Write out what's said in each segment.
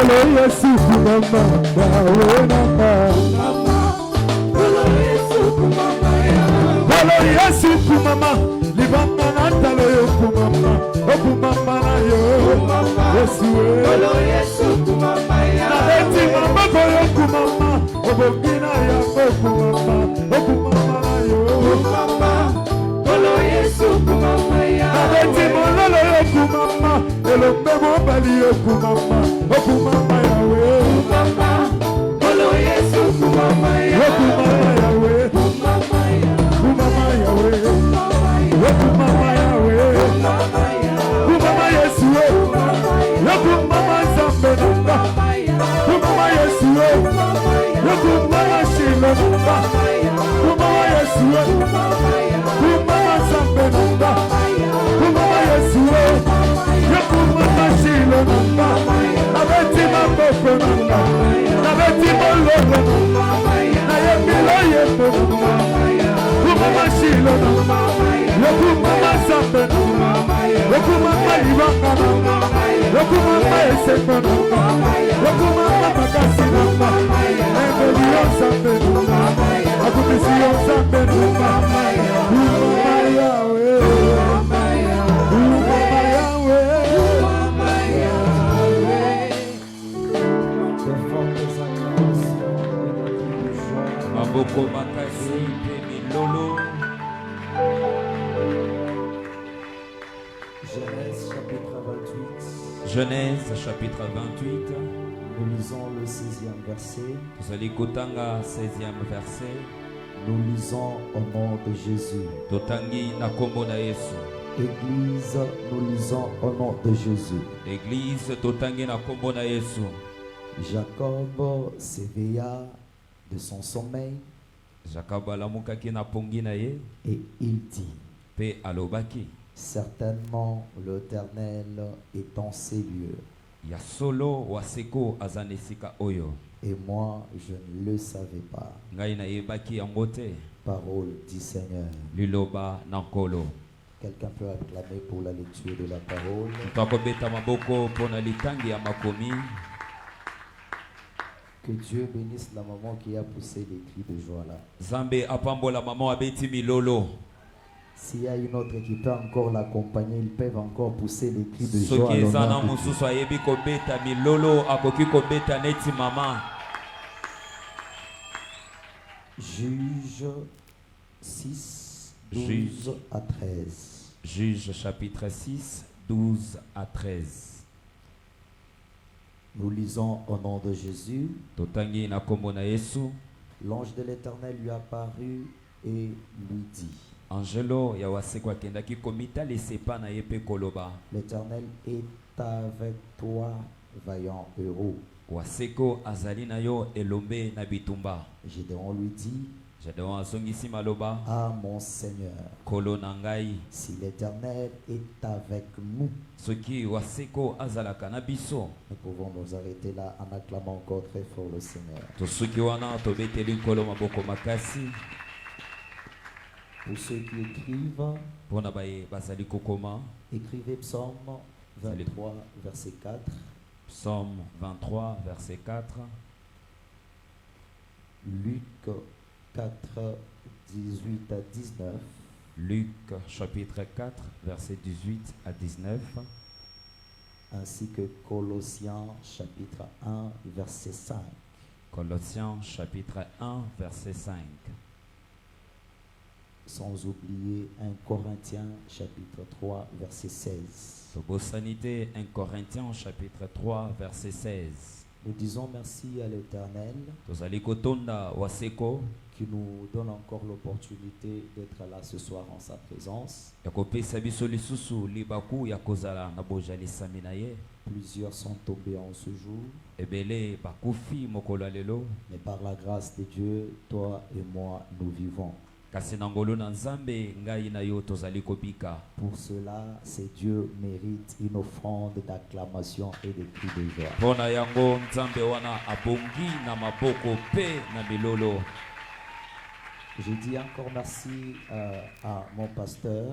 Kolo Yesu kumama yawe namba. Kolo Yesu kumama yawe. Kolo Yesu kumama libanga natalo yo kumama. Okumama na yo. Yesu we. Kolo Yesu kumama yawe. Nabeti mama koyo kumama. Obongina ya kumama. Okumama na yo. Kolo Yesu kumama yawe. Nabeti mololo yo kumama. Elombe mobali yo kumama. Okumama yawe. Kolo Yesu kumama yawe. Okumama yawe. Kumama yawe. Okumama yawe. Kumama Yesu we. Yokumama Zambe namba. Kumama Yesu we. Yokumama Shilo namba. Kumama Yesu we. Kumama Zambe namba. Kumama Yesu we. Yokumama Shilo namba. Nabeti mamboko namba. Nabeti mololo namba. Nayemilo yepo namba. Kumama Shilo namba. Yokumama Zambe namba. Yokumama Ibanga namba. Yokumama Eseko namba. Yokumama Makasi namba. Ebeliyo Zambe namba. Akumisiyo Zambe namba. Kumama yawe. Kumama yawe. Maboko Makasi Milolo. Genèse chapitre 28. Genèse chapitre 28. Nous lisons le 16e verset. Tozali kotanga 16e verset. Nous lisons au nom de Jésus. Totangi na kombo na Yesu. Église, nous lisons au nom de Jésus. Église totangi na kombo na Yesu. Jacob s'éveilla de son sommeil Jacob alamukaki na pongi na ye. et il dit: Pe alobaki. Certainement l'Éternel est en ces lieux. Ya solo waseko azanesika oyo. Et moi, je ne le savais pas. Ngai na yebaki yango te. Parole du Seigneur. Liloba nankolo. Quelqu'un peut acclamer pour la lecture de la parole. Tokobeta maboko pona litangi ya makomi. Que Dieu bénisse la maman qui a poussé les cris de joie là. Zambe apambola maman abeti milolo. S'il y a une autre qui peut encore l'accompagner, ils peuvent encore pousser les cris de joie. Soki ezana mususu ayebi kobeta milolo akoki kobeta neti mama. Juge 6, 12 à 13. Juge chapitre 6, 12 à 13. Nous lisons au nom de Jésus. Totangi na kombo na Yesu. L'ange de l'Éternel lui apparut et lui dit: Angelo ya waseko akendaki komita lesepa na ye pe koloba. L'Éternel est avec toi, vaillant héros. Waseko azali na yo elombe na bitumba. Gédéon lui dit: Gédéon azongisi maloba. Ah mon Seigneur, Kolo na ngai. si l'Éternel est avec nous, Soki waseko azalaka na biso. nous pouvons nous arrêter là en acclamant encore très fort le Seigneur. Tosuki wana tobeteli kolo maboko makasi. Pour ceux qui écrivent, Pona baye bazali kokoma. écrivez Psaume 23, verset 4. Psaume 23, verset 4. Luc 4, 18 à 19. Luc chapitre 4, verset 18 à 19. Ainsi que Colossiens chapitre 1, verset 5. Colossiens chapitre 1, verset 5. Sans oublier 1 Corinthiens chapitre 3, verset 16. Sobosanité 1 Corinthiens chapitre 3, verset 16. Nous disons merci à l'Éternel Tozali kotonda waseko. qui nous donne encore l'opportunité d'être là ce soir en sa présence. Yakopesa biso lisusu libaku ya kozala na bojalisami na ye. Plusieurs sont tombés en ce jour, Ebele bakufi mokolo ya lelo. mais par la grâce de Dieu, toi et moi, nous vivons. Kasi na ngolo na Nzambe ngai na yo tozali kobika. Pour cela, c'est Dieu mérite une offrande d'acclamation et de cris de joie. Pona yango Nzambe wana abongi na maboko pe na milolo. Je dis encore merci à mon pasteur,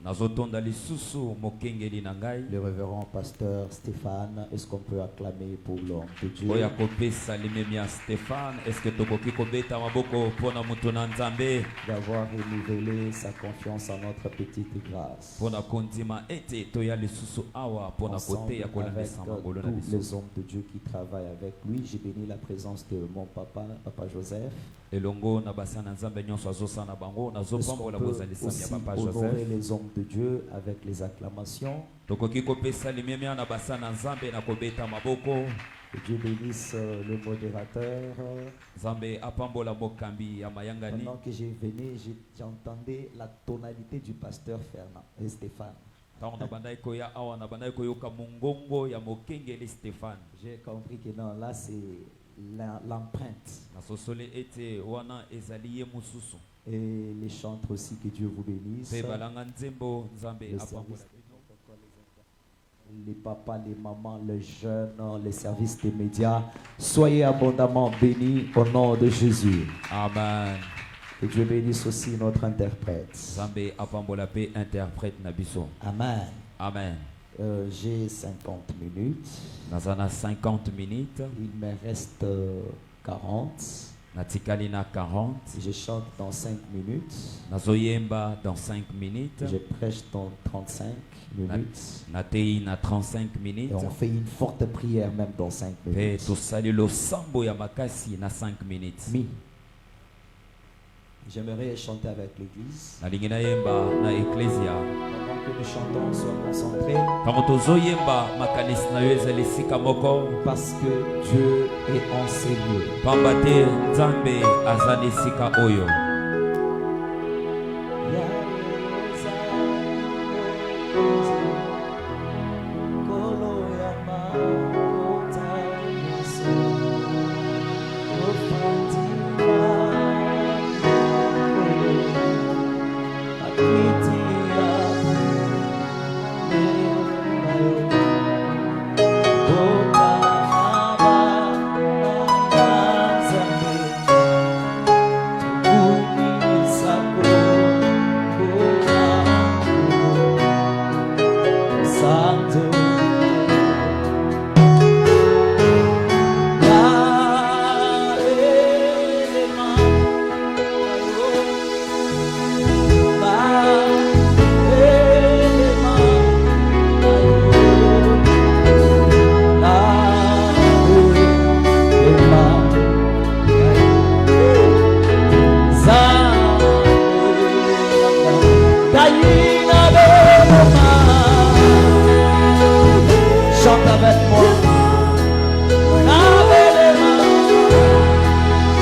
nazotonda lisusu mokengeli na ngai le révérend pasteur Stéphane. Est-ce qu'on peut acclamer pour l'homme de Dieu? oyo akopesa limemi ya Stéphane. Est-ce que tokoki kobeta maboko mpona moto na Nzambe D'avoir renouvelé sa confiance en notre petite grâce. mpona kondima ete toya lisusu awa mpona Ensemble koteya avec kolandisa makolo na tous biso. les hommes de Dieu qui travaillent avec lui, j'ai béni la présence de mon papa Joseph. elongo na basa na Nzambe nyonso azosala bango Est-ce qu'on nazopambola peut bozalisami ya aussi papa honorer Joseph. les hommes de Dieu avec les acclamations? Tokoki kopesa limemi na basa na Nzambe na kobeta maboko. Que Dieu bénisse le modérateur. Nzambe apambola mokambi ya mayangani. Pendant que j'ai venu, j'entendais la tonalité du pasteur Fernand et Stéphane. Ntango na bandai koya awa na bandai koyoka mongongo ya mokengeli Stéphane. J'ai compris que non, là c'est l'empreinte. Nasosole ete wana ezali ye mususu. Et les chantres aussi, que Dieu vous bénisse. Pe balanga nzembo Nzambe Le apambola. service, les papas, les mamans, les jeunes, les services des médias, soyez abondamment bénis au nom de Jésus. Amen. Que Dieu bénisse aussi notre interprète. Nzambe apambola pe interprète na biso. Amen. Amen. J'ai 50 minutes. Nazana 50 minutes. Il me reste 40. Natikali na 40. Je chante dans 5 minutes. Nazoyemba dans 5 minutes. Je prêche dans 35 minutes. Natei na 35 minutes. Et on fait une forte prière même dans 5 Pe minutes. tosali losambo ya makasi na 5 minutes. Mais j'aimerais chanter avec l'église. Nalingi nayemba na ecclesia. Pendant que nous chantons, sois concentrés. Ntango tozoyemba makanisi na yo ezali esika moko. Parce que Dieu est en ces lieux. Pamba te Nzambe aza na esika oyo. Chante avec moi.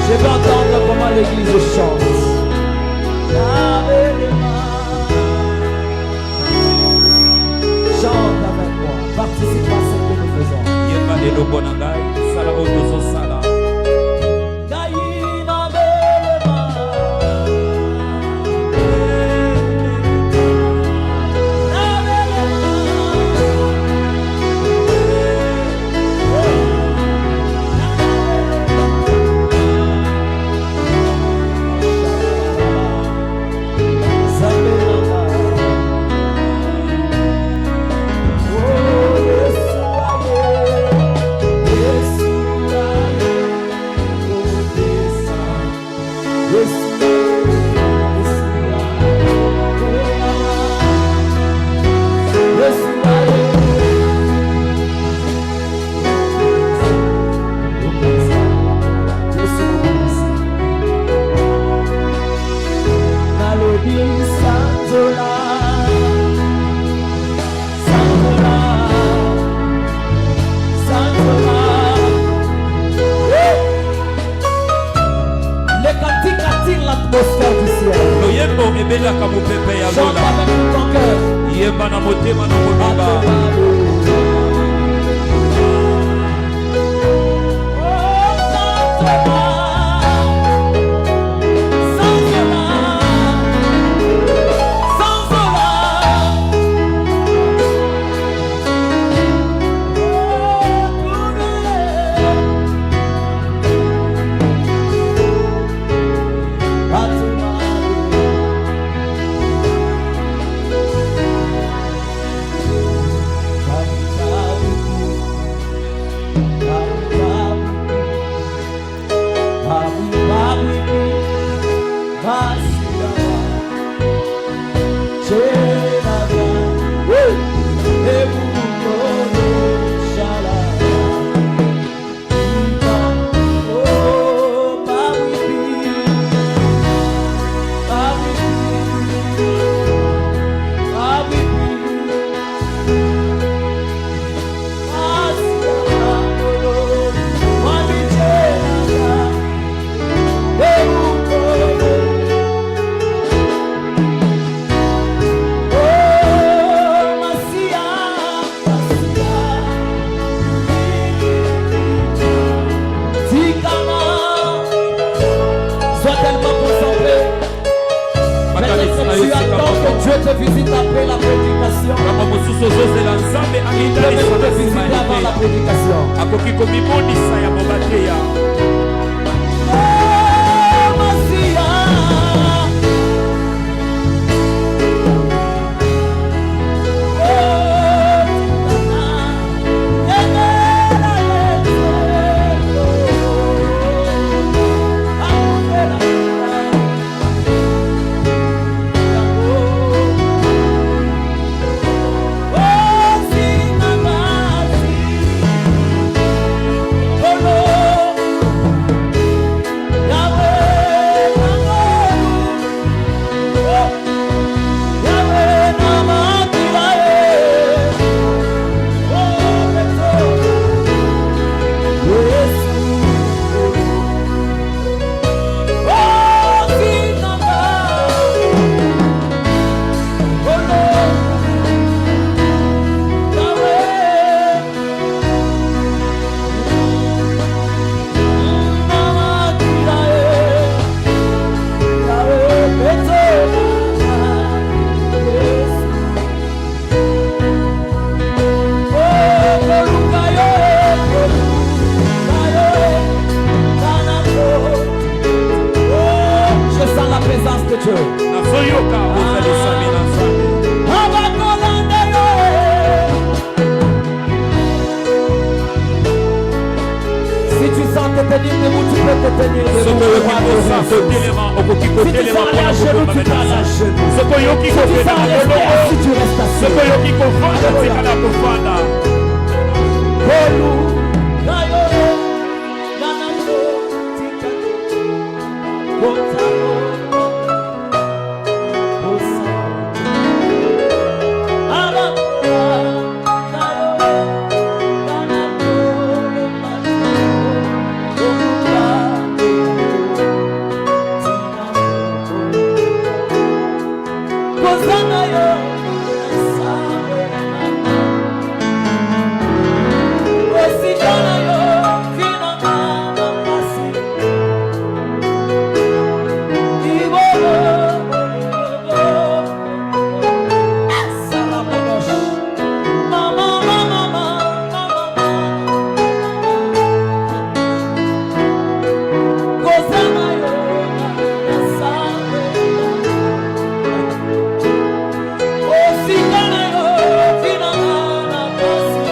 Je veux entendre comment l'église chante. Chante avec moi. Participe à ce que nous faisons. Yemba elongo na ngai sala oyo tozosala. L'atmosphère du ciel. Loyembo ebelaka mopepe ya Chante lola. avec tout ton cœur. Yemba na motema na mobimba. Atuma makanisi na yo tu sika attends que moko Dieu te visite après la prédication. kama mosusu ozozela nzambe Il akitalisa peut na te nsima visiter ya avant la mateya prédication. akoki komimonisa ya mobateya Oh, Masia. nazoyoka ozalisami na nzambe Si tu sens te tenir debout, tu peux te tenir soki debout. oyoki kosa kotelema okoki Si tu kotelema sens aller à genoux, tu peux aller à genoux. soki oyoki Si tu kokenda sens na aller boloko si tu restes assis. soki oyoki kofanda tikala kofanda Kolu, Nayo, Nanako, Tikati, Kotalo, Kosa, Amakoa, Nayo, Nanako, Okuba, Tinamo, Kosa Nayo, Nasawe, Osikana yo, fina mama pasi. Ibo, Salamonos. Mama, mama, mama, Gozana yo, nasabe. Osikana yo, fina mama pasi.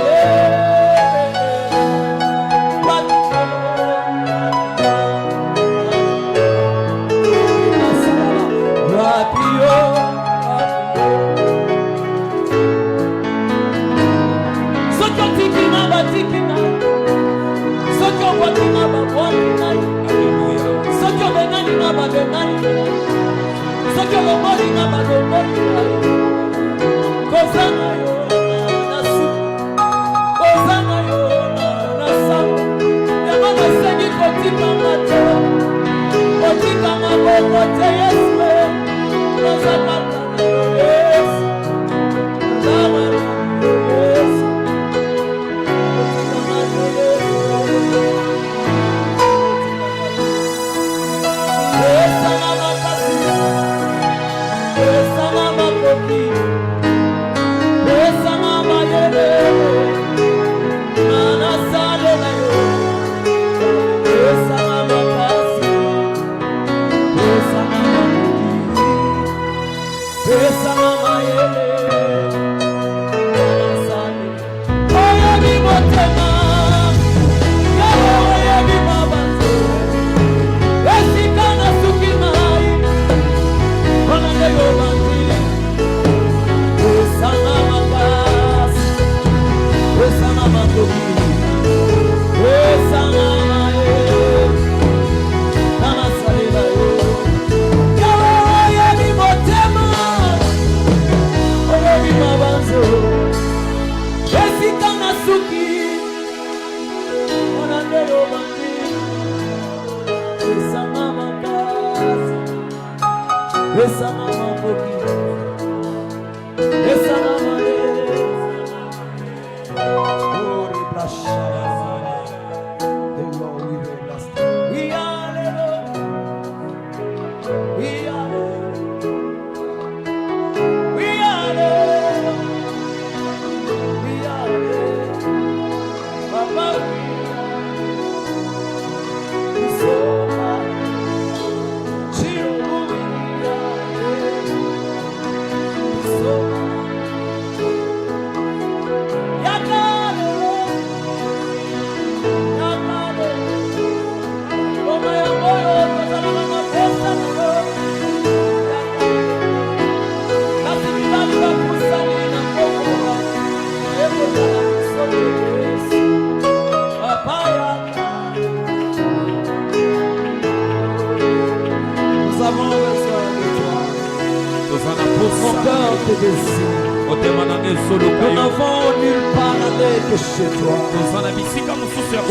Mon cœur te désire. Nous n'avons nulle part aller que chez toi.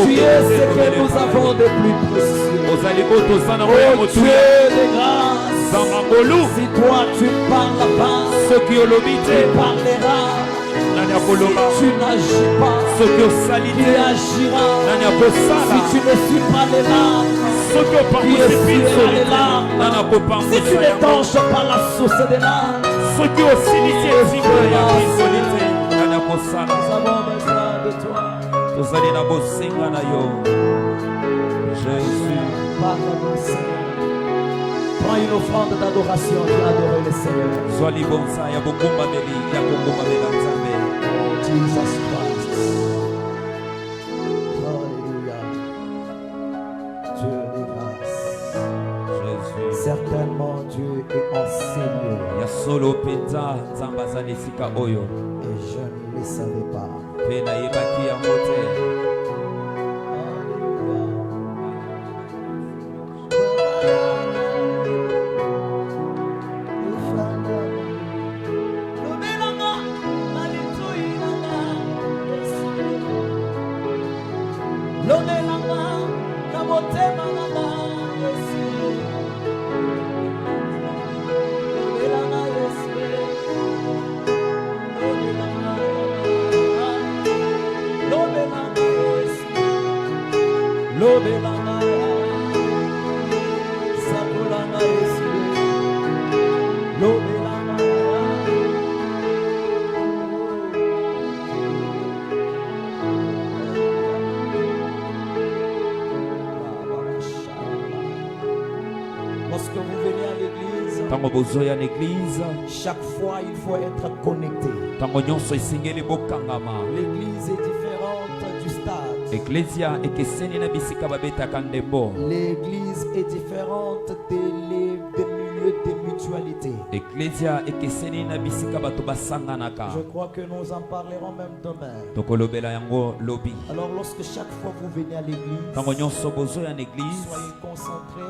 Tu es ce que nous avons de plus précieux. Oh Dieu de grâce, si toi tu ne parles pas, tu parleras. Si tu n'agis pas, qui agira? Si tu ne suis pas les larmes, qui essuiera les larmes? Si tu n'étanches pas la source des larmes, nous avons besoin de toi. Jésus, parle-nous, Seigneur. Prends une offrande d'adoration pour adorer le Seigneur. Jesus Christ. Alléluia. Dieu de grâce. Jésus. Certainement Dieu est enseigné. Et je ne le savais pas. Lorsque vous venez à l'église, chaque fois il faut être connecté. L'église est différente du stade. L'église est différente des milieux de mutualité. Je crois que nous en parlerons même demain. Alors lorsque chaque fois vous venez à l'église, soyez concentrés,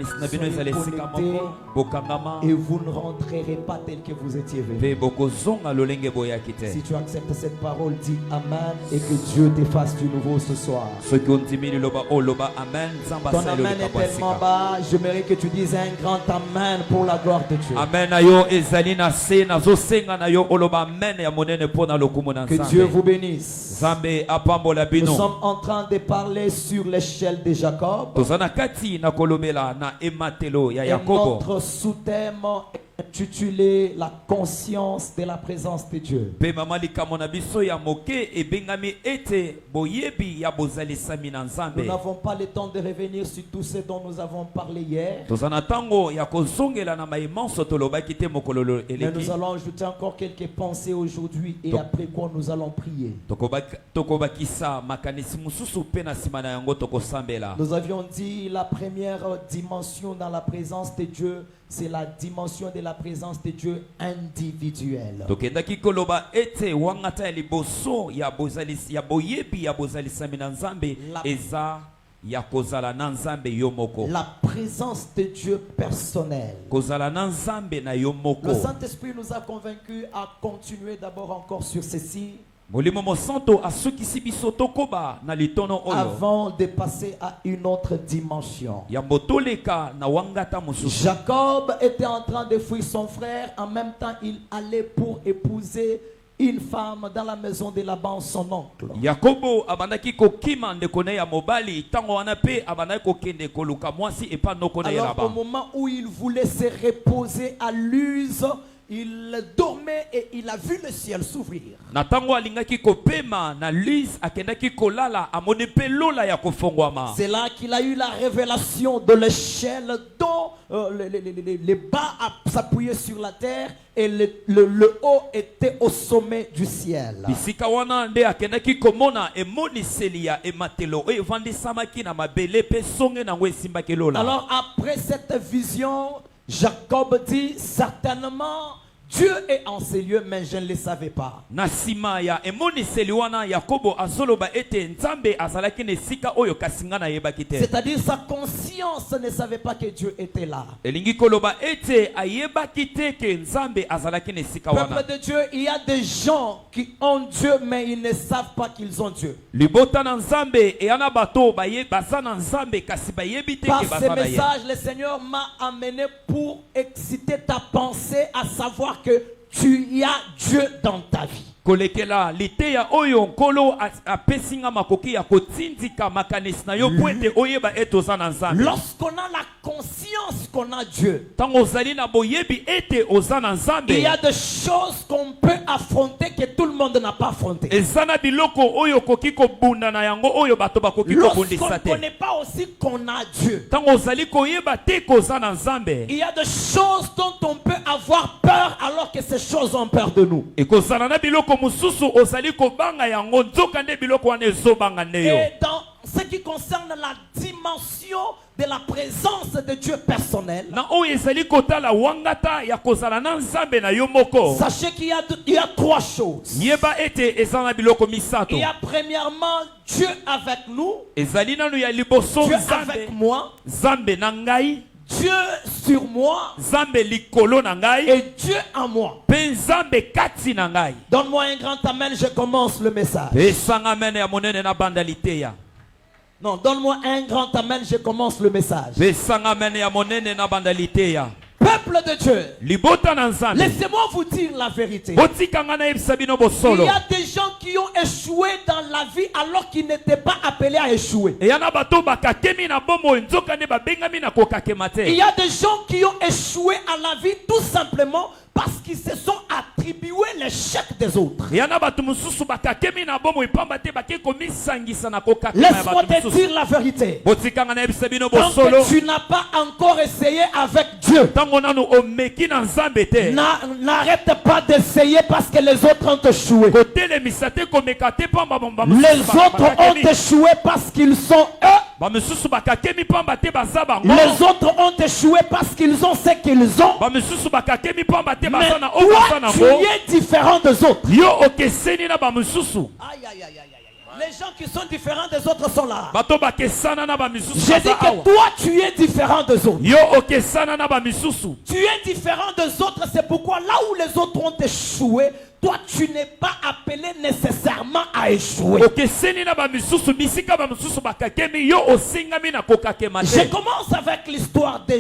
soyez connectés, et vous ne rentrerez pas tel que vous étiez venu. Si tu acceptes cette parole, dis Amen et que Dieu te fasse du nouveau ce soir. Ton Amen est tellement bas, j'aimerais que tu dises un grand Amen pour la gloire de Dieu. Que Dieu vous bénisse. Nous sommes en train de parler sur l'échelle de Jacob. Et notre sous-thème est intitulé La conscience de la présence de Dieu. Nous n'avons pas le temps de revenir sur tout ce dont nous avons parlé hier. Mais nous allons ajouter encore quelques pensées aujourd'hui et après quoi nous allons prier. Nous avions dit la première dimension dans la présence de Dieu, c'est la dimension de la présence de Dieu individuelle. La présence de Dieu personnelle. Le Saint-Esprit nous a convaincus à continuer d'abord encore sur ceci, avant de passer à une autre dimension. Jacob était en train de fuir son frère, en même temps il allait pour épouser une femme dans la maison de Laban, son oncle. Alors au moment où il voulait se reposer à Luz, il dormait et il a vu le ciel s'ouvrir. C'est là qu'il a eu la révélation de l'échelle dont les bas s'appuyaient sur la terre et le haut était au sommet du ciel. Alors après cette vision, Jacob dit certainement Dieu est en ces lieux, mais je ne le savais pas. nasima ya emoniseli wana Yakobo azoloba ete nzambe azalaki na esika oyo kasi nga nayebaki te. C'est-à-dire sa conscience ne savait pas que Dieu était là. elingi koloba ete ayebaki te ke nzambe azalaki na esika wana. Peuple de Dieu, il y a des gens qui ont Dieu, mais ils ne savent pas qu'ils ont Dieu. libota na nzambe eyana bato baza na nzambe kasi bayebi te Par ke ce baza na ye. message, le Seigneur m'a amené pour exciter ta pensée à savoir que tu y as Dieu dans ta vie. kolekela liteya oyo nkolo apesinga makoki ya kotindika makanisi na yo po ete oyeba ete oza na nzambe. Lorsqu'on a la conscience qu'on a Dieu, ntango ozali na boyebi ete oza na nzambe, il y a des choses qu'on peut affronter que tout le monde n'a pas affronté. eza na biloko oyo okoki kobunda na yango oyo bato bakoki Lorsqu'on kobundisa ne te. connaît pas aussi qu'on a Dieu, ntango ozali koyeba te koza na nzambe, il y a des choses dont on peut avoir peur alors que ces choses ont peur de nous. ekozala na biloko mosusu ozali kobanga yango nzoka nde biloko wana ezobanga nde yo. Et dans ce qui concerne la dimension de la présence de Dieu personnel, na oyo ezali kotala wangata ya kozala na nzambe na yo moko, sachez qu'il y a trois choses. yeba ete eza na biloko misato. Il y a premièrement Dieu avec nous, ezali nanu ya liboso Dieu nzambe, avec moi, nzambe na ngai, Dieu sur moi nzambe likolo na ngai, et Dieu en moi. mpe nzambe kati na ngai. Donne-moi un grand amen, je commence le message. pesanga mene ya monene na banda liteya. Non, donne-moi un grand amen, je commence le message. pesanga mene ya monene na banda liteya. Peuple de Dieu, libota na nzambe, laissez-moi vous dire la vérité. botikanga na yebisa bino Il bosolo. y a des gens qui ont échoué dans la vie alors qu'ils n'étaient pas appelés à échouer. eya na bato bakakemi na bomoi nzoka nde babengami na kokakema Il te. y a des gens qui ont échoué à la vie tout simplement parce qu'ils se sont attribués l'échec des autres. eya na bato mosusu bakakemi na bomoi pamba te bake komisangisa na kokakema ya Laisse-moi bato te mosusu. dire la vérité. botikanga na yebisa bino Tant bosolo. que tu n'as pas encore essayé avec Dieu, ntango nanu omeki na nzambe te, n'arrête pas d'essayer parce que les autres ont échoué. kotelemisa te komeka te pamba Les autres ont échoué parce qu'ils sont eux. bamosusu bakakemi pamba te baza bango. Les autres ont échoué parce qu'ils ont ce qu'ils ont. bamosusu bakakemi pamba te Mais baza na oyo baza toi, tu nango. es différent des autres. yo okeseni na bamosusu. Aïe, aïe, aïe, aïe, aïe. Les gens qui sont différents des autres sont là. bato bakesana na bamisusu J'ai dit baza que awa. toi, tu es différent des autres. yo okesana na bamisusu. Tu es différent des autres, c'est pourquoi là où les autres ont échoué, toi tu n'es pas appelé nécessairement à échouer. okeseni na bamisusu bisika bamisusu bakakemi yo osingami na kokakema Je te. commence avec l'histoire de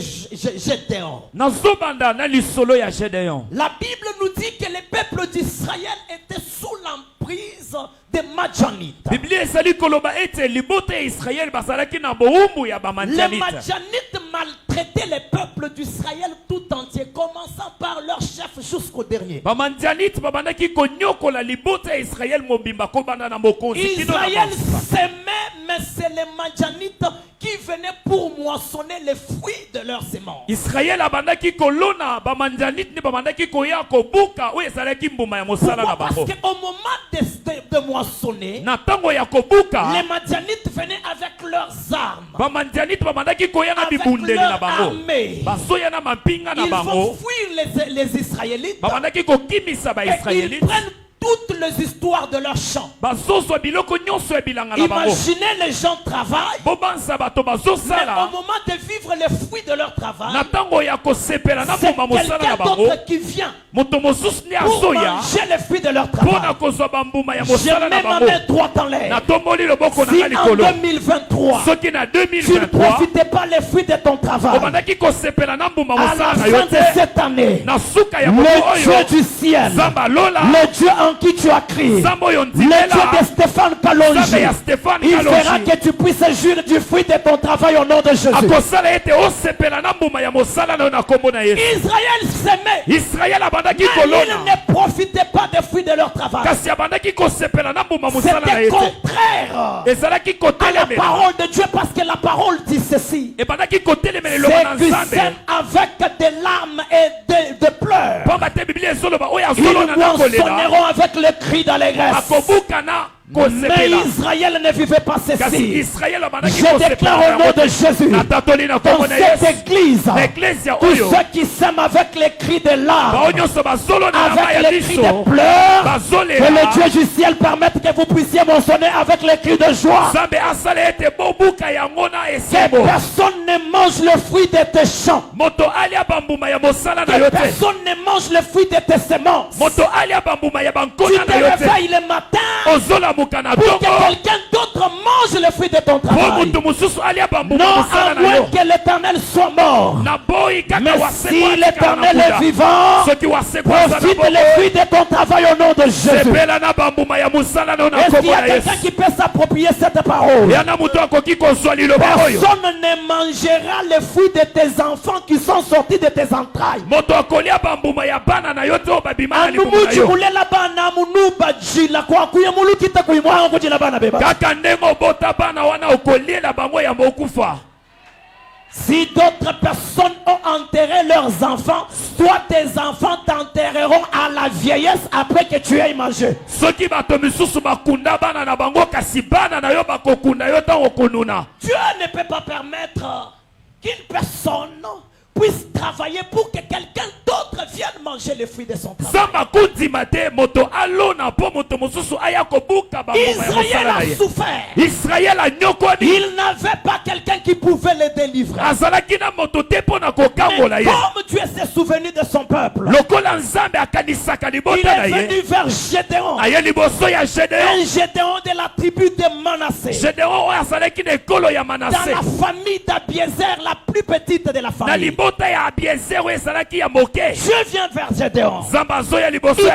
Gédéon. nazobanda na lisolo ya Gédéon. La Bible nous dit que les peuples d'Israël étaient sous l'emprise des Madjanites. biblia ezali koloba ete libota ya Israel bazalaki na bowumbu ya Les bamandianite. Madjanites maltraitaient les peuples d'Israël tout entier, commençant par leur chef jusqu'au dernier. bamandianite babandaki konyokola libota ya Israel mobimba kobanda na mokonzi kino na Israël basuka. s'aimait, mais c'est les Madjanites qui venaient pour moissonner les fruits de leur sémence. Israel abandaki kolona bamandianite ni babandaki koya kobuka oyo ezalaki mbuma ya mosala na Pourquoi? Parce bango. qu'au moment de moissonner, na ntango ya kobuka les Madianites venaient avec leurs armes, bamandianite babandaki koya na avec bibundeli na leur bango, armée. bazoya na mapinga na Ils vont bango, fuir les Israélites babandaki kokimisa et ils baisraélite, prennent toutes les histoires de leurs champs. bazozwa biloko nyonso ya bilanga na bango. Imaginez les gens travaillent, bobanza bato mais au bazosala moment de vivre les fruits de leur travail, na ntango ya kosepela na c'est mbuma mosala na quelqu'un bango, d'autre qui vient moto mosusu nde pour azoya manger les fruits de leur mpona travail. kozwa bambuma ya Je mosala mets na ma bango. main droite en l'air. natomboli loboko na Si nga en likolo. 2023, soki na tu ne 2023 profitais pas les fruits de ton travail, obandaki kosepela na mbuma à la mosala na fin yo de te, cette année, na suka ya moto le Dieu oyo du ciel, nzambe alola, le Dieu en qui tu as crié, nzambe oyo le Dieu ndimela, de Stéphane nzambe Kalonji, ya Stéphane il fera Kalonji que tu puisses jouir du fruit de ton travail au nom de Jésus. akosala ete osepela na mbuma ya mosala na yo na kombo na Yesu. Israël s'aimait, Israel abandaki mais kolona ils ne profitaient pas des fruits de leur travail. kasi abandaki kosepela na mbuma mosala na C'était ye te, contraire ezalaki à la kotelemela, parole de Dieu parce que la parole dit ceci. ebandaki kotelemela eloko na C'est qui nzambe s'aime avec des larmes et de pleurs. pamba te biblia ezoloba oyo Ils azolona na kolela moissonneront avec le cri d'allégresse. akobukana Mais Israël ne vivait pas ceci. Je déclare au nom de Jésus, dans cette église, tous ceux qui s'aiment avec les cris de larmes, avec les cris de pleurs, que le Dieu du ciel permette que vous puissiez mentionner avec les cris de joie. Que personne ne mange le fruit de tes champs. Que personne ne mange le fruit de tes semences. Tu te réveilles le matin pour que quelqu'un d'autre mange le fruit de ton travail. Non, à moins que l'Éternel soit mort. Mais si l'Éternel est vivant, profite les fruits de ton travail au nom de Jésus. Est-ce qu'il y a quelqu'un qui peut s'approprier cette parole? Personne ne mangera les fruits de tes enfants qui sont sortis de tes entrailles. Si d'autres personnes ont enterré leurs enfants, toi tes enfants t'enterreront à la vieillesse après que tu aies mangé. Dieu ne peut pas permettre qu'une personne puisse travailler pour que quelqu'un d'autre vienne manger les fruits de son travail. Israël a souffert. Il n'avait pas quelqu'un qui pouvait le délivrer. Mais comme Dieu s'est souvenu de son peuple, il est venu vers Gédéon. Un Gédéon de la tribu de Manassé. Dans la famille d'Abiézer, la plus petite de la famille. Dieu vient vers Gédéon. Il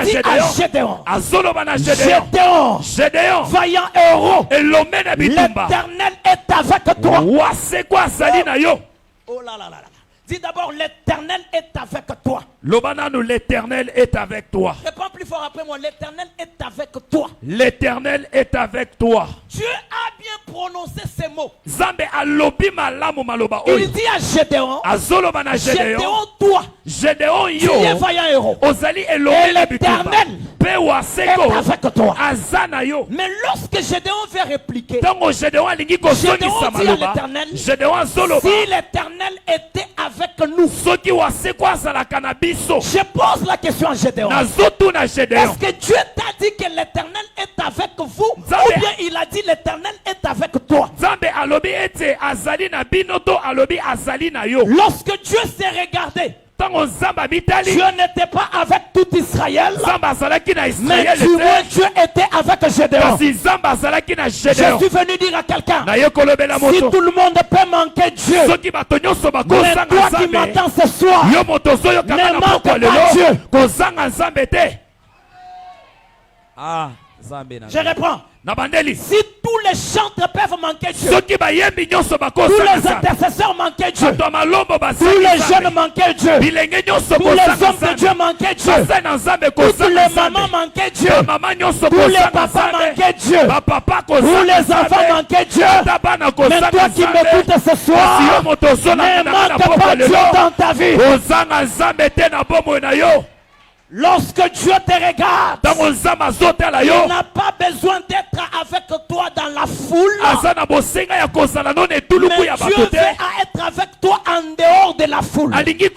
dit à Gédéon, Gédéon, vaillant héros, l'Éternel est avec toi. Oh là là là là. Dis d'abord, l'Éternel est avec toi. L'Éternel est avec toi. Réponds plus fort après moi, l'Éternel est avec toi. L'Éternel est avec toi. Dieu a bien prononcé ces mots. Il dit à Gédéon, Gédéon, toi, tu es vaillant héros. Et l'Éternel est avec toi. Mais lorsque Gédéon veut répliquer, Gédéon dit à l'Éternel, si l'Éternel était avec nous, je pose la question à Gédéon. Est-ce que Dieu t'a dit que l'Éternel est avec vous, ou bien il a dit l'Éternel est avec toi? Lorsque Dieu s'est regardé, Dieu n'était pas avec tout Israël, mais du moins Dieu était avec Gédéon. Je suis venu dire à quelqu'un, si tout le monde peut manquer Dieu, mais toi qui m'entends ce soir, ne manque pas Dieu. Je reprends. Si tous les chantres peuvent manquer Dieu, tous les intercesseurs manquaient Dieu, tous les jeunes manquaient Dieu, tous les hommes de Dieu manquaient Dieu, toutes les mamans manquaient Dieu, tous les papas manquaient Dieu, tous les enfants manquaient Dieu. Mais toi qui m'écoutes ce soir, ne manque pas Dieu dans ta vie. Lorsque Dieu te regarde, il n'a pas besoin d'être avec toi dans la foule, mais Dieu veut être avec toi en dehors de la foule. Écoutez,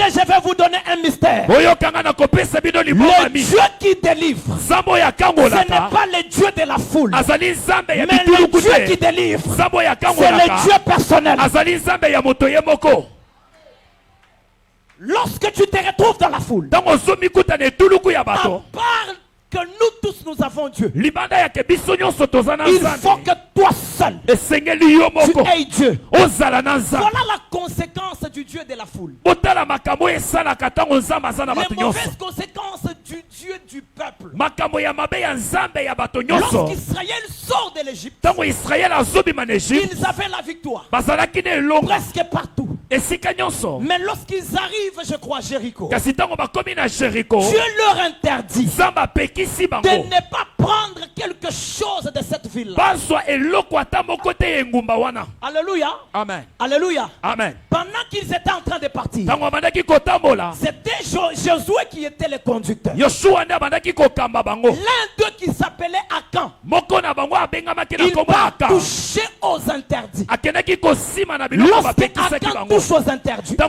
je vais vous donner un mystère. Le Dieu qui délivre, ce n'est pas le Dieu de la foule, mais le Dieu qui délivre, c'est le Dieu personnel. Lorsque tu te retrouves dans la foule, à part que nous tous nous avons Dieu, il faut que toi seul tu aies Dieu. Voilà la conséquence du Dieu de la foule. Les mauvaises conséquences du Dieu du peuple. Lorsqu'Israël sort de l'Égypte, ils avaient la victoire presque partout. Mais lorsqu'ils arrivent, je crois, à Jéricho, Dieu leur interdit de ne pas prendre quelque chose de cette ville. Alléluia. Amen. Alléluia. Amen. Pendant qu'ils étaient en train de partir, c'était Josué qui était le conducteur. L'un d'eux qui s'appelait Akan, il va toucher aux interdits. Lorsque Akan touche aux interdits, la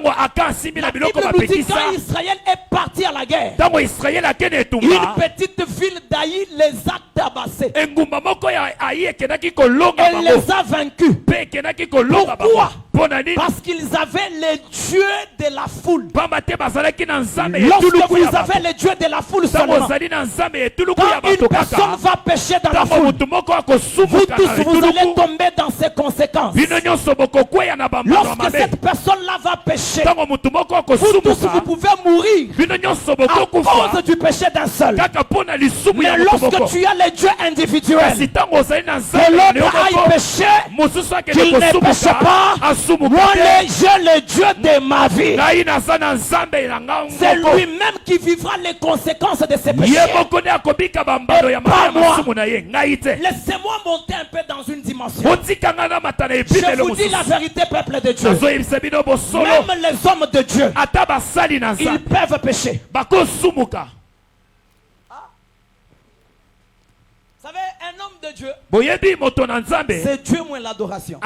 Bible nous dit quand Israël est parti à la guerre, une petite ville d'Aï les a tabassés. Elle les a vaincus. Pourquoi? Parce qu'ils avaient les dieux de la foule. Lorsque vous avez les dieux de la foule seulement, quand une personne va pécher dans la foule, vous tous vous allez tomber dans ses conséquences. Lorsque cette personne-là va pécher, vous tous vous pouvez mourir à cause du péché d'un seul. Mais lorsque tu as les dieux individuels, que l'autre aille pécher, qu'il ne péche pas, moi j'ai le Dieu de ma vie. C'est lui-même qui vivra les conséquences de ses péchés. Et pas moi. Laissez-moi monter un peu dans une dimension. Je vous dis la vérité, peuple de Dieu. Même les hommes de Dieu, ils peuvent pécher. Vous savez, un homme de Dieu, c'est Dieu moins l'adoration.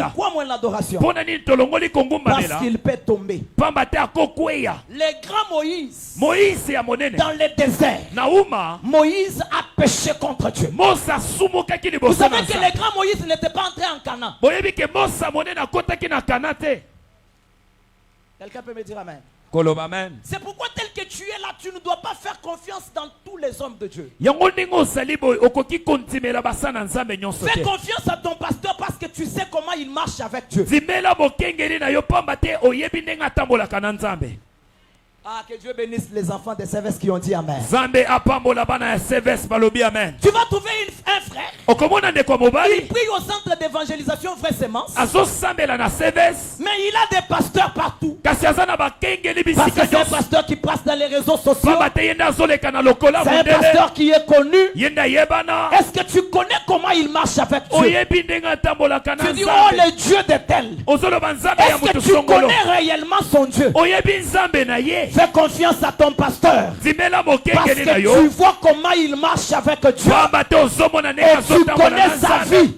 Pourquoi moins l'adoration? Parce qu'il peut tomber. Le grand Moïse, dans le désert, Moïse a péché contre Dieu. Vous savez que le grand Moïse n'était pas entré en Canaan. Quelqu'un peut me dire amen? C'est pourquoi tel que tu es là, tu ne dois pas faire confiance dans tous les hommes de Dieu. Fais confiance à ton pasteur parce que tu sais comment il marche avec Dieu. Ah, que Dieu bénisse les enfants de Sévès qui ont dit amen. Tu vas trouver un frère. Il prie au centre d'évangélisation Vraie Sémence. Mais il a des pasteurs partout. Parce que c'est un pasteur qui passe dans les réseaux sociaux. C'est un pasteur qui est connu. Est-ce que tu connais comment il marche avec Dieu? Tu dis, oh le Dieu de tel. Est-ce que tu connais réellement son Dieu? Fais confiance à ton pasteur. Parce que tu vois comment il marche avec Dieu. Et tu connais sa vie.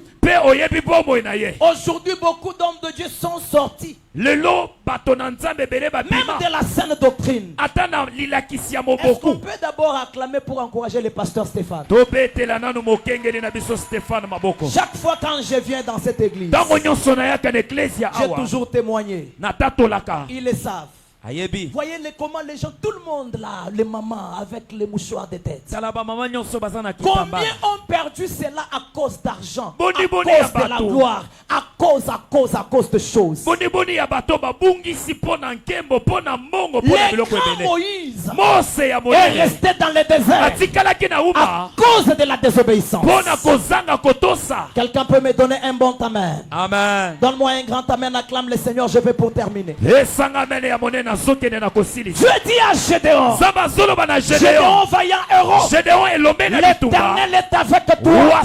Aujourd'hui, beaucoup d'hommes de Dieu sont sortis. Même de la saine doctrine. Est-ce qu'on peut d'abord acclamer pour encourager le pasteur Stéphane? Chaque fois quand je viens dans cette église, j'ai toujours témoigné. Ils le savent. Voyez comment les gens, tout le monde là, les mamans avec les mouchoirs de tête. Combien ont perdu cela à cause d'argent, à cause de la gloire, à cause de choses. Le grand Moïse est resté dans le désert à cause de la désobéissance. Quelqu'un peut me donner un bon amen? Amen. Donne-moi un grand amen, acclame le Seigneur, je vais pour terminer. Dieu dit à Gédéon, Gédéon vaillant héros, l'Éternel est avec toi.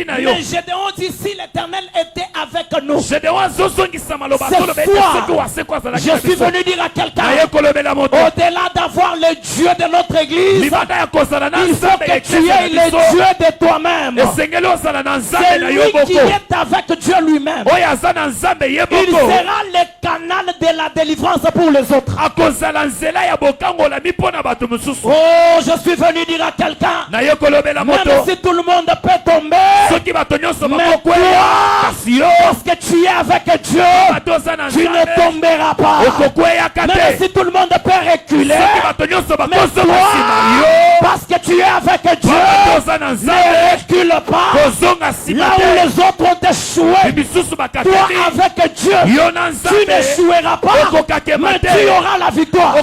Mais Gédéon dit, si l'Éternel était avec nous, ce soir, je suis venu dire à quelqu'un, au-delà d'avoir le Dieu de notre église, il faut que tu aies le Dieu de toi-même. C'est lui qui est avec Dieu lui-même. Il sera le canal de la délivrance pour les autres. Oh, je suis venu dire à quelqu'un, même si tout le monde peut tomber, mais toi, parce que tu es avec Dieu, tu ne tomberas pas. Même si tout le monde peut reculer, mais toi, parce que tu es avec Dieu, ne recule pas. Là où les autres ont échoué, toi avec Dieu, tu n'échoueras pas, mais tu auras la victoire.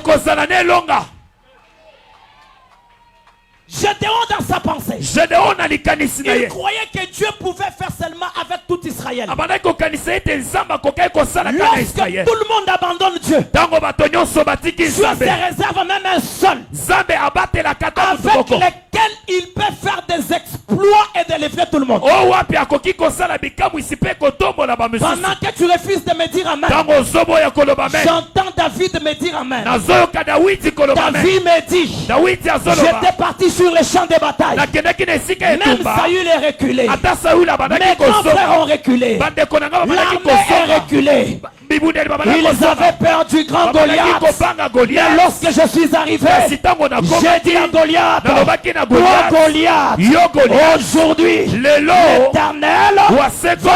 Gédéon dans sa pensée, Gédéon alikanisi na il ye croyait que Dieu pouvait faire seulement avec tout Israël. abandaki kokanisa ete nzambe akokaki kosala kaka na Lorsque Israël tout le monde abandonne Dieu, ntango bato nyonso batiki Dieu se nzambe réserve même un seul nzambe abatelaka ata motu avec moko lequel il peut faire des exploits et délivrer tout le monde. o wapi akoki kosala bikamwisi mpe kotombola bamosusu Pendant que tu refuses de me dire amen, ntango ozoboya koloba amen j'entends David me dire amen. nazoyoka dawidi koloba amen David me dit, dawidi azoloba j'étais parti sur les champs de bataille. nakendaki na esika Même etumba Saül est reculé. ata sauli abandaki Mes grands frères ont kosoka reculé. bandeko na ngai babandaki L'armée est kosoka reculée. bibundeli babandaki Ils kosoka avaient peur du grand babandaki Goliath. kobanga Mais goliath lorsque je suis arrivé, kasi ntango j'ai nakomaki dit à Goliath, nalobaki na toi goliath Goliath, yo goliath aujourd'hui, lelo l'Éternel waseko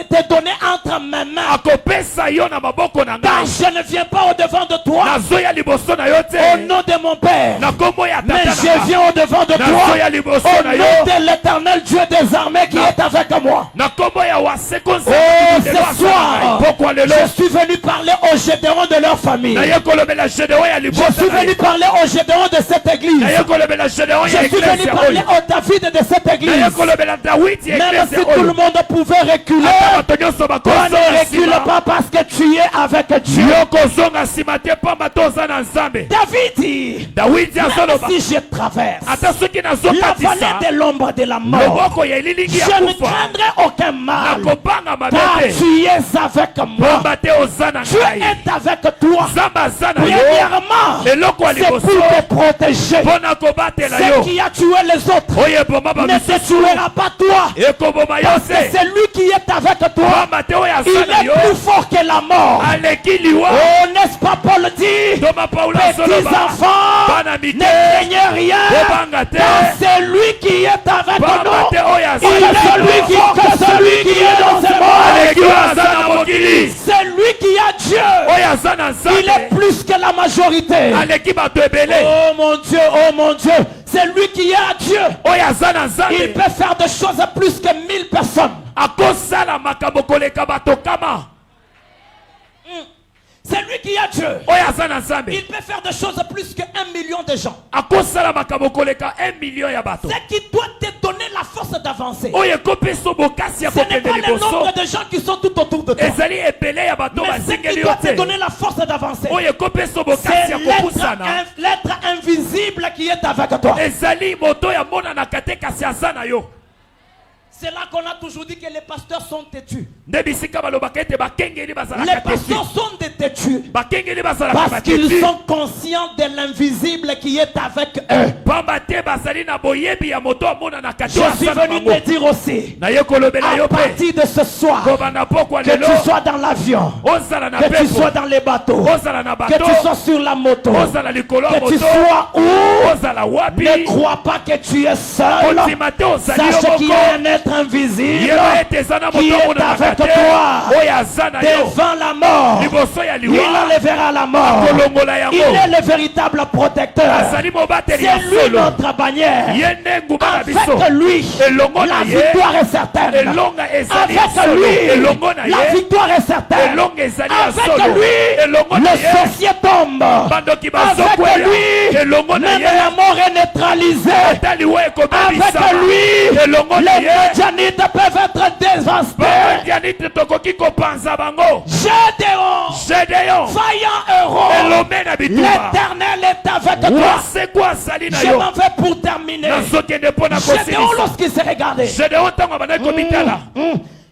te donner entre mes mains. akopesa yo na maboko na Car ngai je ne viens pas au devant de toi nazoya liboso na yo au te nom de mon Père, na kombo ya mais tata je na nga viens au devant de toi nazoya liboso au na yo nom de l'Éternel Dieu des armées qui est avec moi. na kombo ya waseko Oh, ce soir, pokwa lelo je suis venu parler aux Gédéons de leur famille. naye kolobela Gédéon ya Je libota suis na venu ye parler aux Gédéons de cette église. naye kolobela Gédéon Je ya suis eglise venu ya parler oyo au David de cette naye église. kolobela Dawidi ya Même eglise si ya tout le oyo monde pouvait reculer, ata bato nyonso toi bakozonga ne recule nsima pas parce que tu es avec Dieu. yo kozonga nsima te pamba toza na nzambe David dit, Dawidi même azoloba si je traverse ata soki la nazokatisa vallée de l'ombre de la mort, loboko ya elilingi ya je ne kufa craindrai aucun mal, nakobanga mabe car te tu es avec moi. pamba te oza na Dieu ngai est avec toi. nzambe aza na yo Premièrement, eloko ya c'est pour liboso te protéger. mpo na kobatela Ce yo qui a tué les autres oyo eboma ne te bamisusu tuera pas toi. ekoboma yo Parce que te c'est lui qui est avec toi. pamba te oyo Il aza na est yo plus fort que la mort. aleki liwa Oh, n'est-ce pas Paul dit? toma paulo Petits azoloba enfants, bana ne mike craignez rien. kobanga te Car c'est lui qui est avec pamba nous. te oyo aza Il na est celui yo que celui qui est dans ce monde. aleki oyo aza na mokili C'est lui qui a Dieu. oyo aza na Il est nzambe plus que la majorité. aleki bato ebele Oh mon Dieu, c'est lui qui a Dieu. oyo aza na Il nzambe peut faire des choses plus que 1000 personnes. akosala makambo koleka bato kama C'est lui qui a Dieu. oyo aza na nzambe Il peut faire des choses plus que 1 million de gens. akosala makambo koleka 1 million ya bato C'est qui doit te donner la force d'avancer. oyo ekopeso bokasi ya Ce n'est kokende pas le liboso nombre de gens qui sont tout autour de toi. ezali ebele ya bato Mais ce bazingeli qui yo doit te te donner la force d'avancer, oyo ekopeso bokasi c'est ya kopusana l'être invisible qui est avec toi. ezali moto ya monanaka te kasi aza na yo C'est là qu'on a toujours dit que les pasteurs sont têtus. nde bisika balobaka ete bakengeli Les bazalaka pasteurs tetu sont des têtus. bakengeli bazalaka Parce qu'ils batetu sont conscients de l'invisible qui est avec eux. pamba te bazali na boyebi ya moto amonanaka te Je suis aza na venu bango te dire aussi, naye kolobela yo à mpe partir de ce soir, kobanda pokwa que lelo tu sois dans l'avion, ozala na que tu pepo sois dans les bateaux, ozala na que tu bato sois sur la moto, ozala likolo ya que tu moto sois où, ozala wapi ne crois pas que tu es seul. kondima te ozali yo Sache qu'il y a moko un être invisible yeba ete eza na qui moto est amonanaka avec te toi oyo aza na yo devant la mort. liboso ya Il liwa enlèvera la mort. kolongola Il yango est le véritable protecteur. azali mobateli ya C'est lui solo notre bannière. ye nde nguma na biso Avec lui, elongo la na ye victoire est certaine. elonga ezali ya Avec solo lui, elongo na la ye victoire est certaine. elonga ezali ya Avec solo lui, elongo na le ye sorcier tombe. bandoki Avec bazokweya lui, elongo na même ye la mort est neutralisée. ata liwa Avec ekobebisama lui, elongo na les ye médianites peuvent être dévastés. bandianite tokoki kopanza bango Gédéon, Gédéon vaillant héros, elombe na bitumba l'Éternel est avec toi. waseko azali na Je yo m'en vais pour terminer. nazokende mpo na Gédéon, kosilisa lorsqu'il s'est regardé, Gédéon ntango abandaki komitala